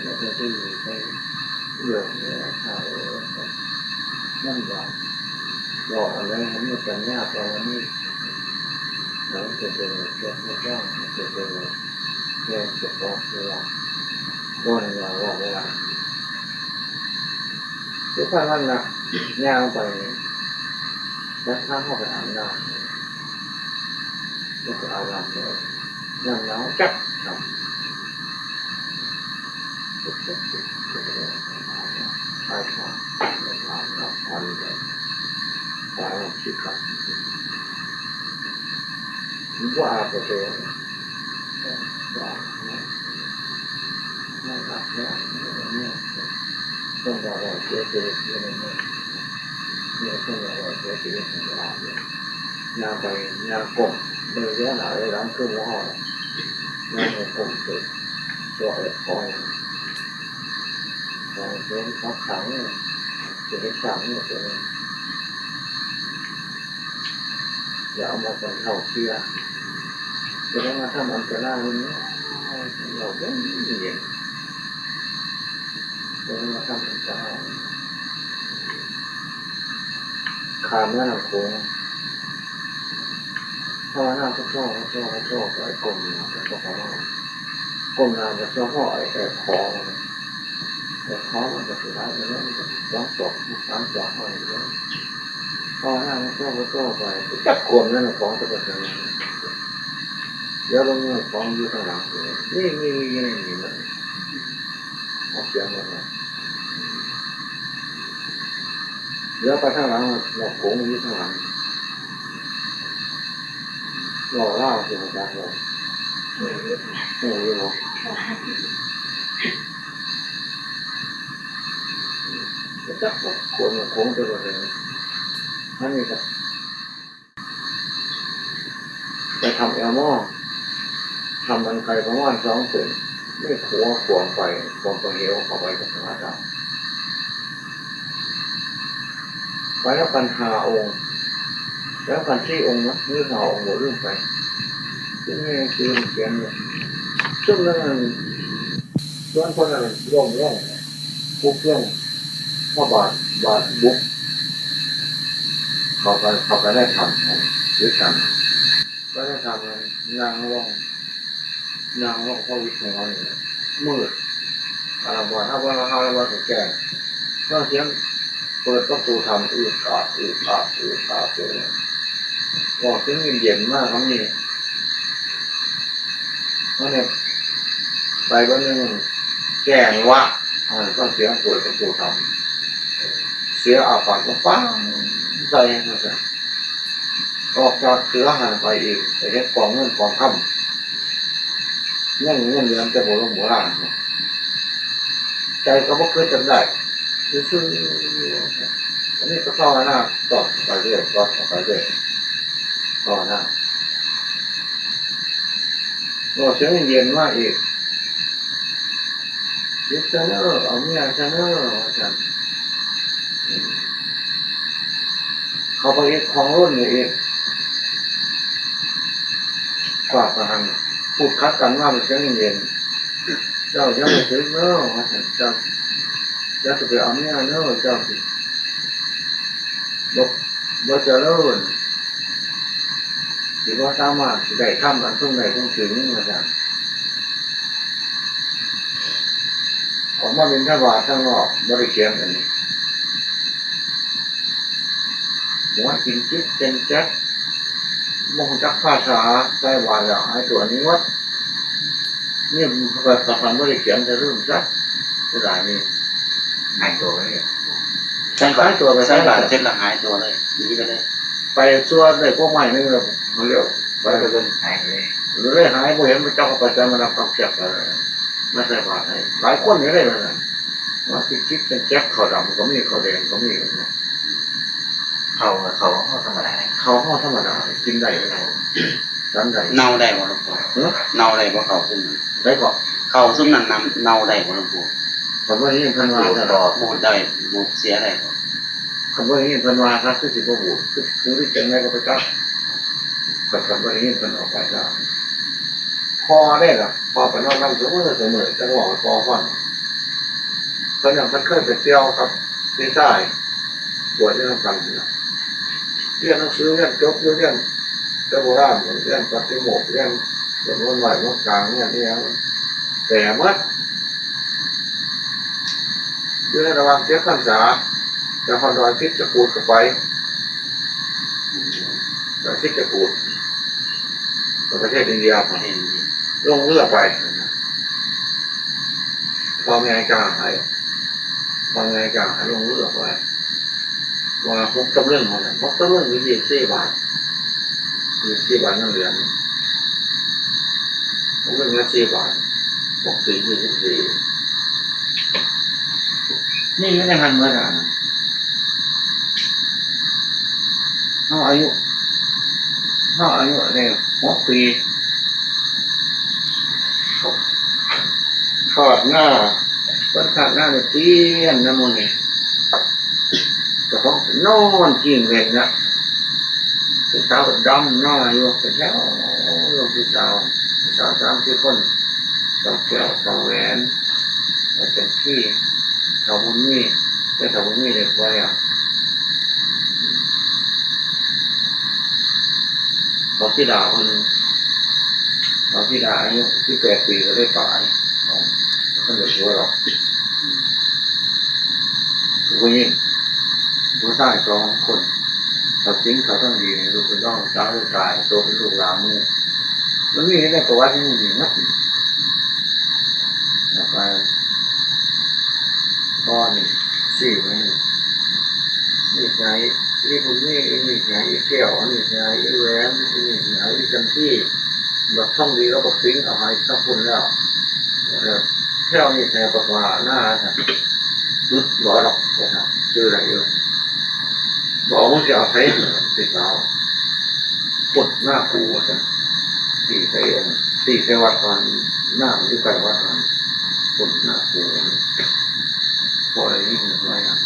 ไม่ได้ดื้อไปเรื่องเนี่ยข่าวนั่นบอกอะไรให้มันจำยากตอนนี้เราจะเป็นแค่ไม่ยากจะเป็นแค่จะบอกเวลาโดนเราบอกเวลาทุกครั้งนะย่างไปแล้วถ้าเข้าไปอาบน้ำก็อาบน้ำเลยน้ำน้ำจัดครับใช่ครับอาบน้ำพันเลยตายแล้วคิดครับว่าอาบไปเลยว่าไม่อาบเนี่ยต้องรอเสียชีวิตเนี่ยต้องรอเสียชีวิตของเราเนี่ยยาไปยากบเมื่อเยอะหนาเลยร้านเครื่องหัวหอยยาไปกบเกิดตัวเอ็ดคอยเป็นเขาขังเนี่ยจะได้ขังเนี่ยตัวนี้อย่าเอามาเป็นเข่าเชื่อจะได้มาทำอันตรายนี้เราไม่เย็นจะได้มาทำอันตรายขามหน้าโค้งพ่อหน้าก็ชอบไปกลมแต่ก็พอกลมนาจะชอบพ่อไอ้คอแต่คอมันจะสุดท้ายมันต้อง2 ศอก 3 ศอกอะไรอย่างเงี้ย พอหน้ามันก็ไปจับคนนั่นของตะกั่วนั่นเดี๋ยวลงของอยู่ข้างหลังนี่มันออกเสียงมันเดี๋ยวไปข้างหลังหลอกโขงอยู่ข้างหลังหล่อเล่าสิมันจักเลยนี่หรอจับคนโขงตะกั่วนั่นนั่นนี่ครับไปทำแอลมอทำมันไกลประมาณ2 เซนไม่ขัวขวงไปขวงตัวเหวเข้าไปกับธรรมชาติไปแล้วกัน5 องค์แล้วกัน4 องค์นะนี่5 องค์หมดเรื่องไปซึ่งนี่คือเขียนเลยซึ่งนั้นส่วนคนนั้นร่องคุกเรื่องว่าบาทบุกเขาไปได้ทำหรือทำก็ได้ทำนางร่องพ่อวิทย์ของเราเนี่ยมืดอาราบอนอาราบอนถึงแก่ก็เสียงเปิดประตูทำอืดอาดเลยบอกเสียงเย็นมากครับนี่เพราะเนี่ยไปวันนึงแก่งวะก็เสียงเปิดประตูทำเสียอาปากก็ปั้งใจนะจ๊ะออกจากเสือหันไปอีกไปเห็นกองเงินกองค่ำเงินเดือนจะโบราณใจก็บ่เคยจำได้ซึ่งอันนี้ก็ต่อหน้าต่อไปเรื่อยต่อหน้าโอ้เสียงเย็นมากอีกยึดเสนอเอาเมียเสนออาจารย์เขาไปอีกของรุ่นอีกฝากประหันพูดคัดกันว่ามันเสียงเย็นเจ้ายังไม่ถึงเนอะอาจารย์เจ้าจะไปเอาเมียเนอะเจ้าสิบ่เจริญหรือว่าสามารถได้ทำอันตรงไหนตรงถึงอาจารย์ออกมาเป็นทวารทั้งนอกบริเขียนอันนี้หัวจินจิตเจนแจ๊กมองจักภาษาใต้วาแล้วไอ้ตัวนี้วัดนี่ประพันธ์บริเขียนจะเริ่มจักจะได้นี่หายตัวเลยใช้ตัวไปใช้บาทเจ็ดละหายตัวเลยหนีไปเลยไปส่วนได้พวกใหม่นี่เราเร็วไปเลยหายเลยหรือได้หายพอเห็นพระเจ้าประจำมารับความเจ็บอะไรไม่ใช่บาทให้หลายคนไม่ได้เลยนะว่าคิดเป็นแจ็คเขาดำก็มีเขาแดงก็มีเขาห้อธรรมดาเขาห้อธรรมดากินได้ไหมฉันได้เน่าได้บ่หลวงปู่เน่าได้บ่เขาซุ่มได้ก็เขาซุ่มนั่นเน่าได้บ่หลวงปู่คำว่านี้พันวาบูดได้บูดเสียได้คำว่านี้พันวาครับคือสิบบูดคือที่จังไรก็ไปจับกับคำว่านี้พันออกไปได้พอได้หรอพอไปนอนน้ำเสมอจังหวะพอฟันตอนนั้นมันเคยไปเที่ยวครับที่ใต้บวชเรื่องกันเรียนหนังสือเรียนจบเรียนเจ้าโบราณเรียนปฏิโมกข์เรียนส่วนวันใหม่วันกลางเนี่ยนี่แต่เมื่ออยู่ในระหว่างเจ้าขันษาจะคอนดอยทิศจะปูดกับไปดอยทิศจะปูดประเทศอินเดียลงเรือไปพอแม่จ้างให้ลงเรือไปว่าพกตำเรื่องของมันพกตำเรื่องมี24 บาทนั่นเหรียญพกเรื่อง24 บาท64 24นี่ไม่ได้หันเมื่อไหร่เขาอายุเนี่ย6 ปีขาดหน้าเนี่ยเตี้ยนน้ำมันนี่จะต้องนอนกินเงินนะเป็นสาวดำหน้าอยู่เป็นแล้วลงที่สาว3-4 คนต้องแก้วต้องแหวนเป็นที่ชาวบุญมีแต่ชาวบุญมีเด็กไว้อะเขาที่ด่าคนอายุ18 ปีก็ได้ตายเขาเดือดร้อนหรอกคือคนนี้ผู้ชาย2 คน เขาจริงเขาต้องดีเนี่ยลูกเป็นต้องสาวลูกชายโตเป็นลูกหลานนี่มันมีได้ประวัติที่นี่ดีนักแล้วไปพ่อนี่สี่ไว้นี่ไงนี่คุณนี่นี่ไงแก้วนี่ไงแหวนนี่ไงกันที่แบบท่องดีแล้วบอกทิ้งเอาให้ทั้งคุณแล้วแก้วนี่ไงประวัติหน้าเนี่ยรุดบ่อหรอกนะครับชื่ออะไรอยู่บอกว่าจะเอาใช้ติดเราปดหน้าปูกันตีใส่วัดก่อนหน้ามันอยู่ใกล้วัดก่อนปดหน้าปูพออะไรยิ่งอะไรอ่ะ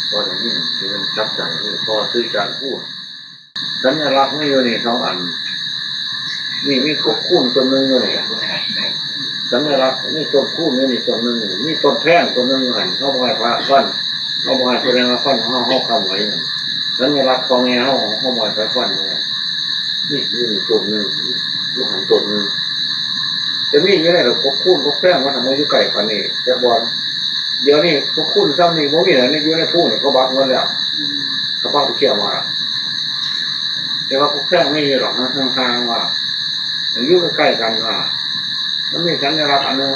พออะไรยิ่งที่มันจับใจพอซื้อการพูดสัญลักษณ์ไม่อยู่ในสองอันนี่มีคุ้นตัวนึงอยู่ไหนสัญลักษณ์นี่ตัวคู่นี่ตัวนึงนี่ต้นแท่งตัวนึงอยู่ไหนเขาบอกว่าฟันเขาบอกแสดงว่าฟันเขาคำไว้สัญลักษณ์ของเงี้ยเขาบอกไปฟันไว้นี่นี่ตัวนึงลูกหันตัวนึงจะมีอย่างไรหรอพวกคู่พวกแท่งว่าทำไมยุ่งไก่ฟันนี่จะบอลเดี๋ยวนี้พวกคู่ซ้ำนี่พวกนี้นี่ยุ่งในพูดเนี่ยเขาบักเงินแล้วเขาบักไปเขี่ยวมาแต่ว่าพวกแท่งไม่มีหรอกห่างๆว่ายุ่งใกล้กันว่าแล้วมีสัญลักษณ์อันนึง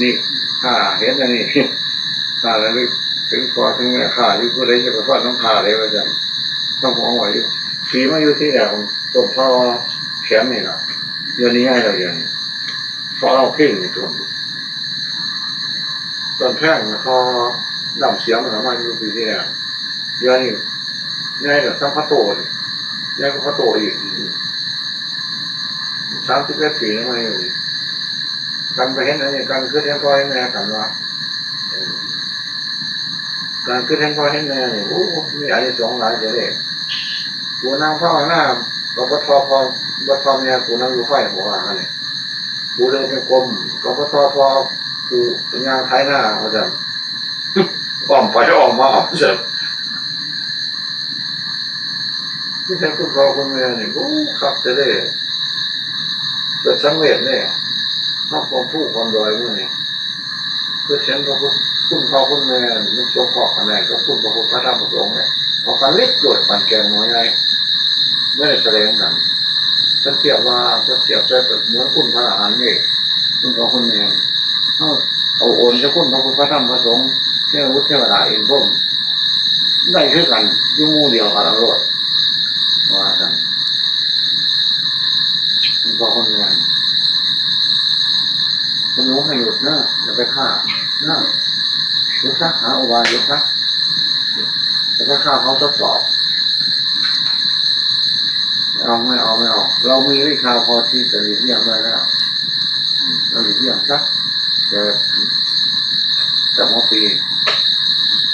นี่ข้าเห็นอันนี้ข้าแล้วถึงพอถึงแม่ข้าอยู่ผู้ใดจะไปฟันน้องข้าเลยว่าจะต้องมองไว้อยู่สีมาอยู่ที่แหลมต้นพ่อแขนนี่นะเดี๋ยวนี้ง่ายเลยอย่างนี้พอเราเพ่งในต้นแท่งพอดำเสียงมันมาอยู่ปีที่แหลมเดี๋ยวนี้ง่ายแบบสัมผัสโตเลยง่ายกว่าพัตโตอีก31 ปีนี่มาอยู่กันไปเห็นอะไรกันคือเห็นพ่อเห็นแม่กันว่าการคือเห็นพ่อเห็นแม่เนี่ยโอ้มีอะไรสองหลายเดี๋ยวเลยกูนั่งเฝ้าหน้าก็ปทอพอปทอเนี่ยกูนั่งอยู่ไฟหัวอะไรเนี่ยกูเดินเป็นกลมก็ปทอพอกูยางท้ายหน้าเขาจะอ้อมไปอ้อมมาอ้อมเสร็จที่แท้คุณพ่อคุณแม่เนี่ยโอ้ครับจะได้เกิดสังเวชเนี่ยนอกความผู้ความโดยมื่อนี่เพื่อเช่นพระพุทธคุณพ่อคุณแม่นึกสงเคราะห์กันได้ก็คุณพระพุทธพระธรรมพระสงฆ์เนี่ยพอการเล็กโดดปั่นแกงน้อยไงไม่ได้แสดงหนังท่านเทียบว่าท่านเทียบใจเหมือนคุณพระอรหันต์นี่คุณพ่อคุณแม่เอาโอนจะคุณพระพุทธพระธรรมพระสงฆ์เทววุฒิเทวดาเองพวกได้คือกันยุ่งมู่เดียวกันอรรถว่าท่านคุณพ่อคุณแม่คุณรู้ให้หยุดนะอย่าไปฆ่านะหยุดซะหาอุบายหยุดซะจะไปฆ่าเขาทดสอบไม่เอาเรามีวิชาพอที่จะหลีกเลี่ยงได้แล้วเราหลีกเลี่ยงซะแต่เมื่อปี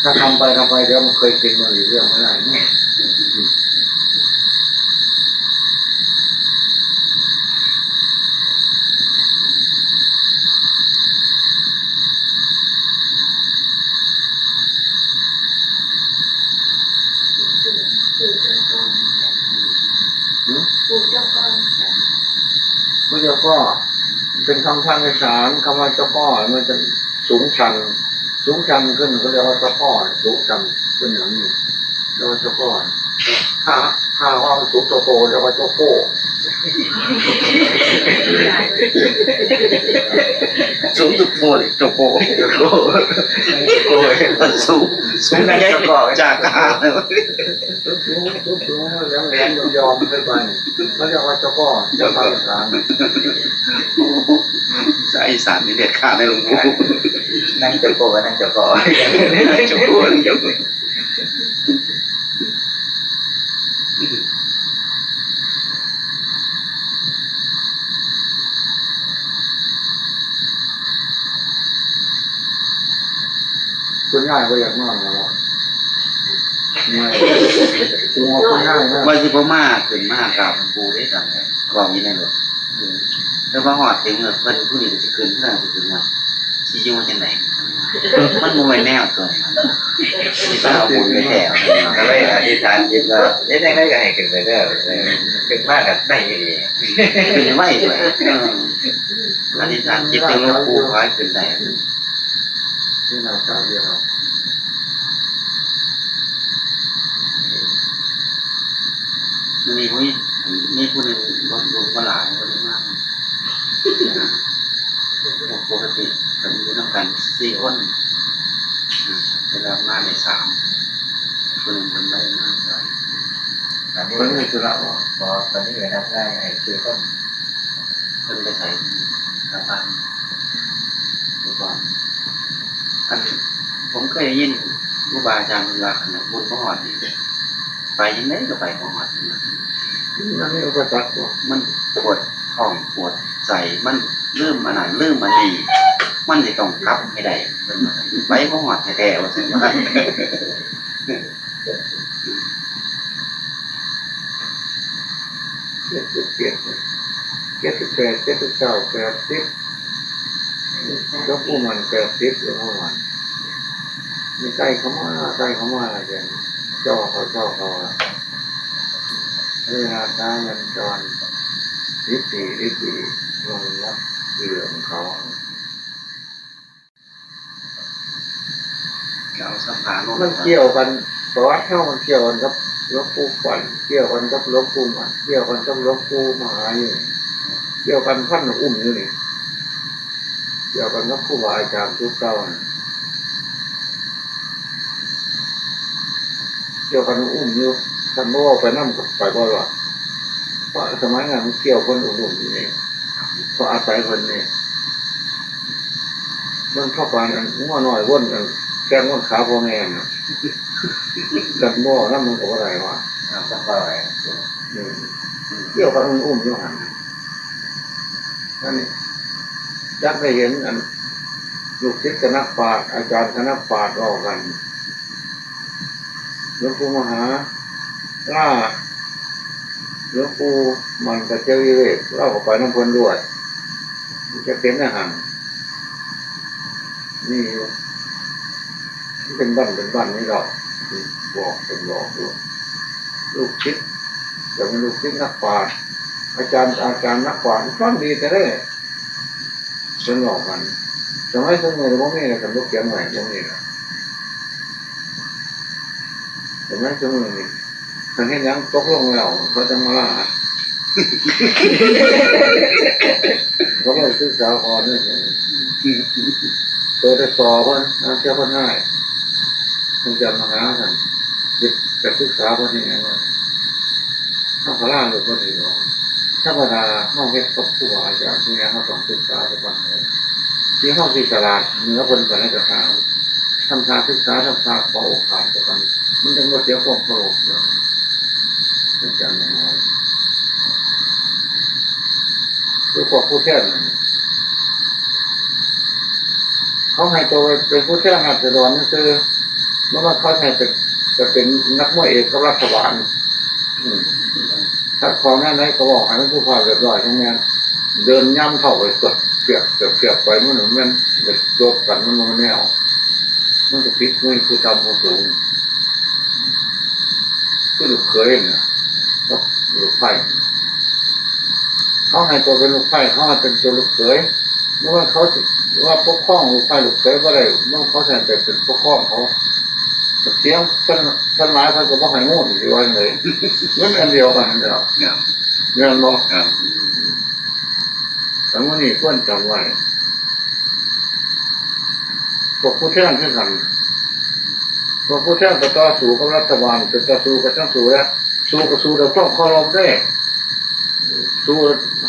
ถ้าทำไปเดี๋ยวมันเคยกินมันหลีกเลี่ยงไม่ได้เนี่ยพระเจ้าก็เป็นคำทางอีสานคำว่าเจ้าพ่อมันจะสูงชันขึ้นเขาเรียกว่าเจ้าพ่อสูงชันเป็นอย่างนี้เรียกว่าเจ้าพ่อถ้าว่ามันสูงโตเรียกว่าเจ้าโก้สูงสุดโตเลยเจ้าโก้สูงได้เจ้าโก้จากขาสูงแล้วยอมขึ้นไปเขาเรียกว่าเจ้าพ่อเจ้าพ่ออีสานสายอีสานนี่เด็ดขาดในหลวงปู่นั่งเจ้าโก้นั่งเจ้าพ่อเจ้าโก้เจ้าโก้คุณง่ายก็อยากนอนนะว่าง่ายคุณง่ายนะว่าที่พ่อมาขึ้นมากครับปูได้สั่งกองยี่ในรถแล้วพอหอดถึงเพิ่นผู้นี้จะขึ้นเพื่อนจะขึ้นมาชี้ยุ่งจังไหนมันมวยแนวตัวนี้ที่จะเอาบุญไปแถวก็เลยอธิษฐานจิตว่ายังไงก็ให้ขึ้นไปได้ขึ้นมากกันได้ดีขึ้นไหวด้วยอธิษฐานจิตถึงหลวงปู่ขอให้ขึ้นได้ที่นาการเดียว นี้มีผู้หนึ่งบ่หลายบ่ได้มากปกติกันอยู่นำกัน4คนเวลามาใน3คนหนึ่งคนได้มากเลย อันนี้ มันไม่สุระหรอ พอตอนนี้เลยนับได้ไอ้คือต้น คนไปใส่กระปันดูก่อนอันผมเคยได้ยินครูบาอาจารย์ว่าขนาดบุญพระหอดนี่ไปยังไงก็ไปพระหอดนะ มันไม่อุปสรรคหรอก มันปวดท้องปวดใจมันเริ่มอันนั้นเริ่มอันนี้มันจะต้องกลับให้ได้เป็นว่าไปพระหอดแท้ๆว่าซั่นว่า 78 79 80แล้วผู้มัน80แล้วผู้มันมีใกล้เขามาอย่างเจ้าเขาเวลาตามันจรริบดีลงรับเหลืองเขา เอาสะพานลง มันเกี่ยวกันประวัติเท่ามันเกี่ยวกันกับหลวงปู่ฝันเกี่ยวกันกับหลวงปู่มันเกี่ยวกันกับหลวงปู่มหาอยู่เกี่ยวกันพันอุ้มอยู่นี่เกี่ยวกันกับครูบาอาจารย์ทุกเก้าเกี่ยวกันอุ้มอยู่ท่านบอกว่าไปนั่งไปบ่อยเพราะสมัยนั้นมันเกี่ยวคนอุ้มอยู่นี่เพราะอาศัยคนนี่มันเข้าไปนั่นง้อหน่อยว่นแกงว่นขาพ่อแม่น่ะดันบ่อนั่นมันกับอะไรวะ จำว่าอะไร เกี่ยวกับอุ้มอยู่หันนั่นนี่ยักได้เห็นอันลูกศิษย์คณะปราชญ์อาจารย์คณะปราชญ์ออกกันหลวงปู่มหาล่าหลวงปู่มันกระเจ้าวิเวกเล่าเข้าไปน้ำพลด้วยจะเป็นอาหารนี่อยู่เป็นบ้านนี่เราบอกเป็นบอกด้วยลูกศิษย์จะเป็นลูกศิษย์นักปราชญ์อาจารย์นักปราชญ์ฟังดีแต่ได้สนอกกันสมัยสมัยพวกนี้นะกับลูกเขียนใหม่พวกนี้นะสมัยสมัยนี้คันเห็นยังตกลงแล้วเขาจะมาล่าเขาก็ศึกษาพอเนี่ยตัวได้สอบว่าเจ้าคนง่ายท่านจำมาหาท่านยึดแต่ศึกษาพอที่ไหนว่าถ้าพระล่าหรือพอที่หรอถ้าพระนาห้องเฮ็ดกับผู้ว่าอาจารย์ที่นี่เขาต้องศึกษาไปบ้างที่ห้องที่ตลาดเนื้อบนกันให้กับเขาทำทางศึกษาทำทางเป่าขาดกันมันจะมาเสียความเคารพเลยอาจารย์น้อยคือพวกผู้แทนเขาให้ตัวเป็นผู้แทนราษฎรนั่นคือเมื่อเขาให้เป็นนักมวยเอกกับรัฐบาลถ้าของนั้นไหนก็บอกให้มันผู้พาเรียบร้อยทั้งนั้นเดินย่ำเข้าไปกดเปียกไปมันเหมือนมันจะโดดกันมันแนวมันจะพิษมันคือทำผู้สูงคือลูกเคยนะลูกไผ่เขาให้ตัวเป็นลูกไผ่เขาให้เป็นตัวลูกเคยเมื่อเขาว่าปกครองลูกไผ่ลูกเคยว่าอะไรเมื่อเขาแทนไปเป็นปกครองเขาเสียงเป็นหลายคนก็บอกให้งูอยู่วันเลยมันอันเดียวกันเดียวเงี้ยบอกแต่ว่านี่ควรจำไว้พวกผู้แทนที่ทำพวกผู้แทนจะต่อสู้กับรัฐบาลจะต่อสู้กับทั้งสู้แล้วสู้กับสู้เราต้องเคารพได้สู้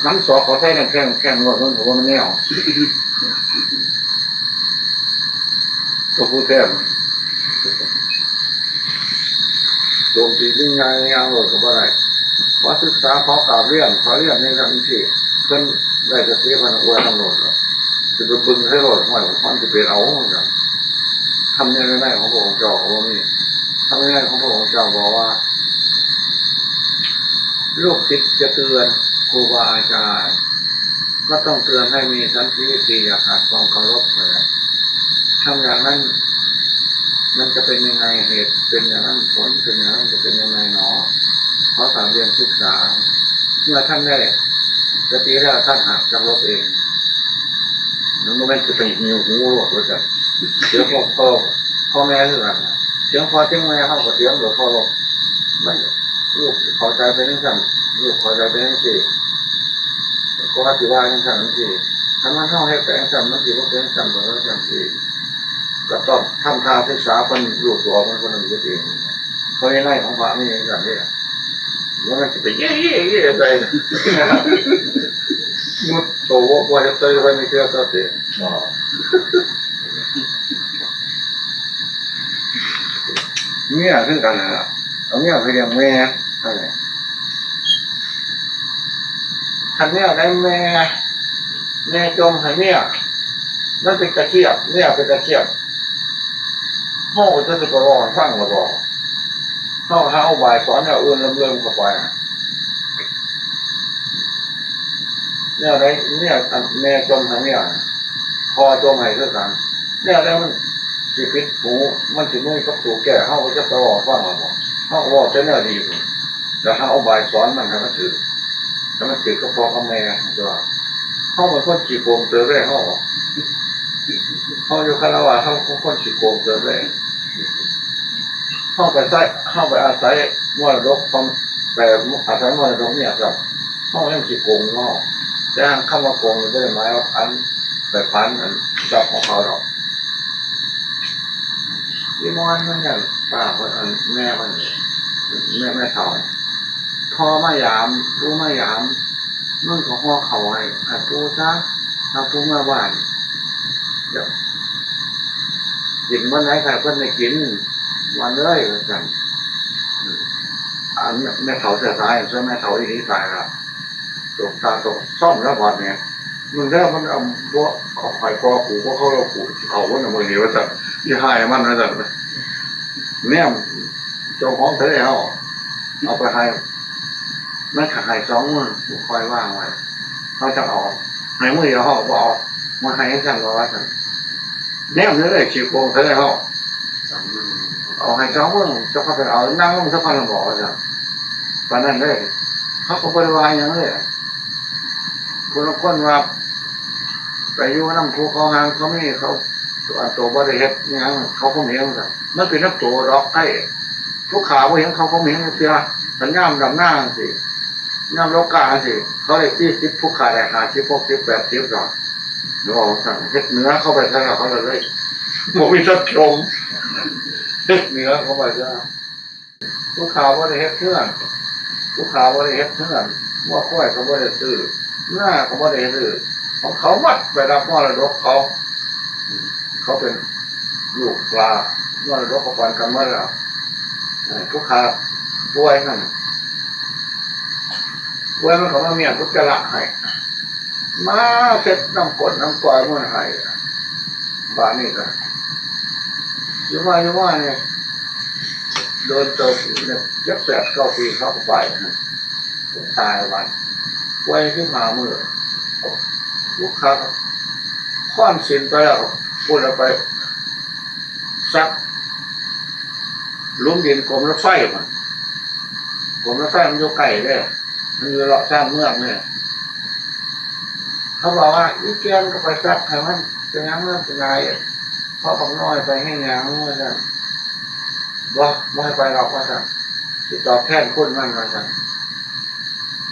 หันศอกขอไทยเนี่ยแข่งหมดมันถือว่ามันแนวพวกผู้แทนโจมตียิ่งใหญ่ยาวเลยกับอะไรขอศึกษาขอกล่าวเรื่องในทางที่เพื่อนได้จะเสียพันธุ์อวยตำรวจจะไปบึงให้รอดหน่อยมันจะเป็นเอาอย่างทำในแม่ของพระองค์เจ้าของนี่ทำในแม่ของพระองค์เจ้าบอกว่าลูกศิษย์จะเตือนครูบาอาจารย์ก็ต้องเตือนให้มีสันติวิธีอย่าขาดความเคารพเลยทำอย่างนั้นมันจะเป็นยังไงเหตุเป็นอย่างนั้นผลเป็นอย่างนั้นจะเป็นยังไงเนาะขอถามเรียนศึกษาเมื่อท่านได้สติแล้วท่านหักจำรบเองนั่นก็ไม่จะเป็นหิวหูหลวกเลยจ้ะเสียงพ่อแม่คือกันเสียงพ่อเสียงแม่เขาก็เสียงหรือพ่อมัน ลูกเข้าใจไปนั่นสั่งลูกเข้าใจไปนั่นสิก็ว่าสิว่านั่นสั่งนั่นสิถ้ามันเข้าให้แปลงสั่งมันสิว่าแปลงสั่งแบบนั้นสั่งสิก็ต้องทำทางศึกษาคนลูกตัวมันคนหนึ่งตัวเองเขาในไร่ของพระนี่อย่างนี้ว่ามันจะไปเย่ใจมุดโตว่าจะเตยวันนี้เชื่อสักทีเนี่ยขึ้นกันนะเอาเนี่ยไปเรียงแม่อะไรทันเนี่ยได้แม่จมให้เนี่ยนั่นเป็นกระเทียบเนี่ยเป็นกระเทียบห้องจะไปรอฟังมาบอกห้องเอาบ่ายสอนเนี่ยเอื้อนลำเลื่อมเข้าไปเนี่ยได้เนี่ยแม่จมให้เนี่ยพอจมให้เท่ากันเนี่ยได้มันสิพิษหูมันสิมุ่ยกับสูแก่ห้องจะไปรอฟังมาบอกห้องว่าจะเนี่ยดีแต่ห้องเอาบ่ายสอนมันให้มันถือแล้วมันถือก็พอกับแม่ตัวห้องมันคนจีโกงเจอได้ห้องอยู่คณะว่าห้องคนจีโกงเจอได้ห้องไปใต้ห้องไปอาศัยมรดกความแต่อาศัยมรดกเนี่ยครับห้องยังจีโกงห้องแต่ห้างเข้ามาโกงไม่ได้หมายว่าอันไปพันอันจับของเขาหรอกยี่มอนมันอย่างป้าคนแม่มันแม่เท่าพอมายามรู้มายามมึงของพ่อเขาไอ้ปูซะเอาปูมาบ้านเดี๋ยวกินวันไหนใครเพิ่นได้กินวันเลยกันอันแม่เขาจะตายใช่แม่เขาอีนี้ตายแล้วตกตาตกซ่อมแล้วพอเนี่ยมึงได้มันเอาพวกเขาไข่กอกูพวกเขาเรากูเขาว่าเนี่ยมึงเห็นว่าจะยี่ห้ามันนะจ๊ะเนี่ยเจ้าของเธอแล้วเอาไปให้นั่นขายสองมือคอยว่างไว้เขาจะออกให้มือเดียวเขาบอกมาให้จังก็ว่าจังเนี่ยมันเลยฉีกโกงเธอได้เขาเอาให้สองมือเจ้าเขาไปเอานั่งมึงสักพันบอกว่าจังตอนนั้นเลยเขาก็บริวารอย่างเลยคุณละคนว่าไปอยู่น้ำภูเขาหางเขาไม่เขาตัวบริเวณยังเขาก็เหมียงแต่มันเป็นนักตัวดอกไก่ทุกขาว่าเห็นเขาก็เหมียงเสียสัญญาณดำหน้าสิย่ำโลกาสิเขาเลยที่10ผู้ขาได้50 60 80หรอกหรือว่าสั่งเฮ็ดเนื้อเข้าไปซะแล้วเขาเลยผมมีสักชมเฮ็ดเนื้อเข้าไปซะผู้ขาว่าได้เฮ็ดเพื่อนผู้ขาว่าได้เฮ็ดเพื่อนว่าค่อยเขาว่าได้ซื้อหน้าเขาว่าได้ซื้อของเขามัดไปรับมรดกเขาเป็นลูกปลามรดกก่อนกันเมื่อแล้วผู้ขาป่วยนั่นป่วยมันเขามาเมียนพุทธละให้มาเสร็จน้ำกดน้ำกอยมันให้บ้านนี่กันยังว่าเนี่ยโดนตัวเนี่ย7-8 ปีเข้าไปตายวันป่วยขึ้นมาเมื่อลูกค้าค้อนสินไปแล้วพูดไปซักลุ้มดินกรมรถไฟมันกรมรถไฟมันอยู่ไกลเลยมันอยู่เลาะสร้างเมืองเนี่ยเขาบอกว่าอีเกียนก็ไปซักให้มันเป็นยังเรื่องเป็นไงเพราะของน้อยไปให้ยังว่าสั่งว่าให้ไปเราว่าสั่งติดต่อแทนคนมันว่าสั่ง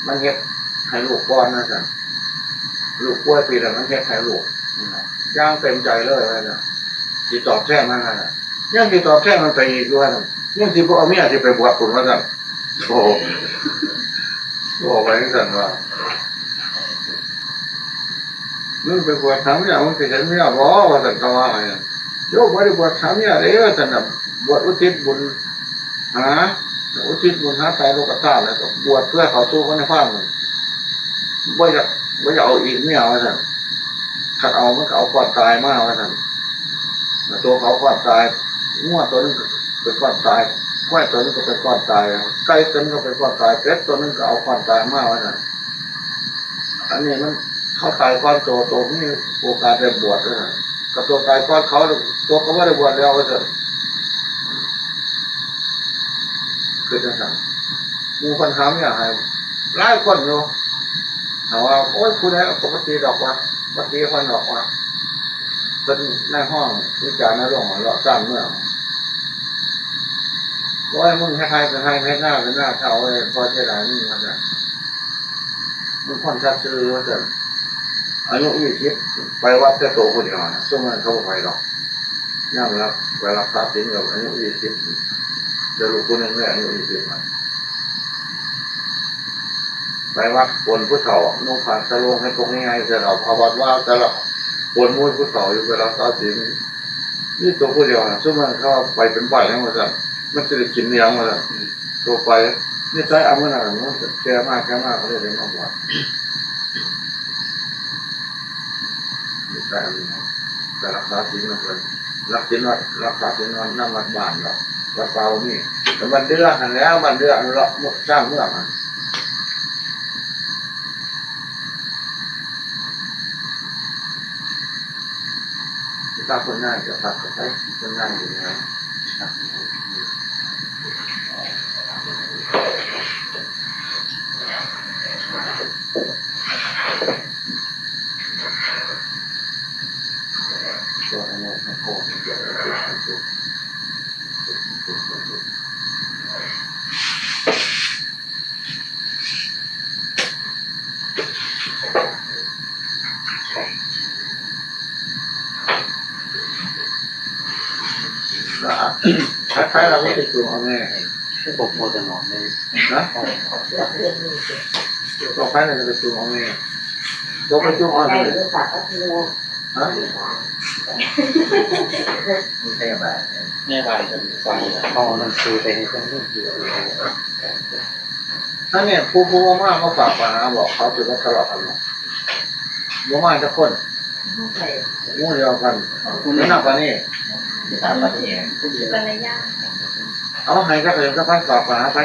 มันเฮ็ดให้ลูกก้อนว่าสั่งลูกกล้วยปีละมันเฮ็ดให้ลูกย่างเต็มใจเลยว่าสั่งติดต่อแทนมันนะยังติดต่อแทนมันไปอีกด้วยนะยังที่พวกเอาเมียที่ไปบวชคุณว่าสั่งโอ้บอกไปสั่งว่ามึงไปบวชทำเนี่ยมึงจะเห็นไม่เอาบ่ว่าสั่งเขาว่าไงโยกไม่ได้บวชทำเนี่ยเด้อสั่งแบบบวชอุทิศบุญอุทิศบุญหาตายโลกธาตุแล้วก็บวชเพื่อเขาสู้คนในฟ้ามันไม่อยากเอาอีกไม่เอาสั่งขัดเอามันก็เอาก่อนตายมากว่าสั่งตัวเขาก่อนตายง้วตัวนึงเป็นก่อนตายควายตัวนึงก็เป็นก่อนตายไก่ตัวนึงก็เป็นก่อนตายเป็ดตัวนึงก็เอาก่อนตายมากว่าสั่งอันนี้มันเขาตายก่อนตัวนี่โอกาสได้บวชเลยกับตัวตายก่อนเขาตัวเขาไม่ได้บวชแล้วว่าสั่งคือจะสั่งมูคนถามอย่างไรหลายคนอยู่ถามว่าโอ้ยคุณเนี่ยปกติดอกว่าปกติคนดอกว่าเป็นในห้องวิจารณ์ในโรงเราสร้างเมือง ว่ามึงให้ใครเป็นใครให้หน้าเป็นหน้าเท่าเลยพอจะไหนมึงมาจากมึงคนชัดชื่อว่าจะอายุ20ไปวัดแต่โตคนเดียวนะช่วงนั้นเขาบอกไปหรอกย่ำรับเวลาพระสิงกับอายุ20จะรู้คนหนึ่งเลยอายุ20มาไปวัดบนผู้เฒ่านุ่งผ้าสโลงให้ตรงง่ายๆจะเราพอวัดว่าแต่ละบนมุ่นผู้เฒ่าอยู่เวลาพระสิงนี่ตัวผู้เดียวนะช่วงนั้นเขาไปเป็นบ่อยทั้งหมดเลยมันจะได้กินเนื้อมาเลยตัวไปนี่ใช้อามันอะไรมันแก่มากเขาเลยเป็นมากกว่านี่ใช้อามันแต่รักษาศีลนะเพื่อนรักษาศีลนอนนั่งวัดบ้านหรอกวัดเปล่านี่แต่มันเดือดหันแล้วมันเดือดเราสร้างเมื่อมันถ้าคนง่ายจะพักก็ใช้คนง่ายอยู่ไงตัวนี้มันโค้งเกี่ยวกับตัวคล้ายๆเราก็ติดตัวเอาแม่ผมโมจะนอนเลย นะตัวคล้ายเราจะไปตัวเอาแม่ตัวไปตัวเอาแม่ฮะ ไม่ใช่แบบ แม่บายจะฟังพ่อหนังสือไปให้เพื่อนดู ถ้าเนี่ยผู้มากมาฝากปัญหาบอกเขาจะทะเลาะกันหรอกบ่มาจะคนมู่เดียวกันคุณนี่นักกว่านี่ ตามประเทศ กันระยะ เอาให้ก็เลยก็ไปฝากปัญหาไป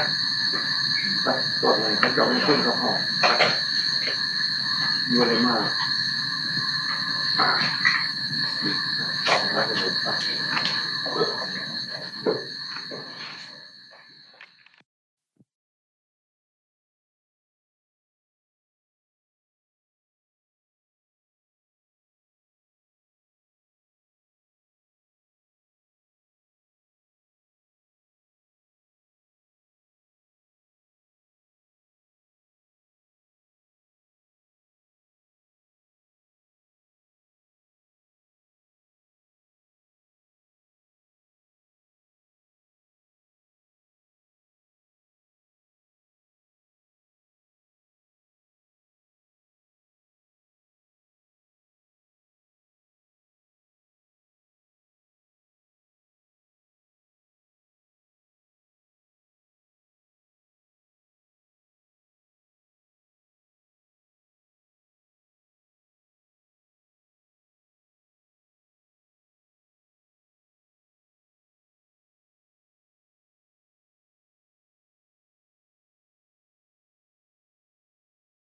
ตัวเองเขาจะไม่ขึ้นก็พอมีอะไรมากต่อมาจะหมด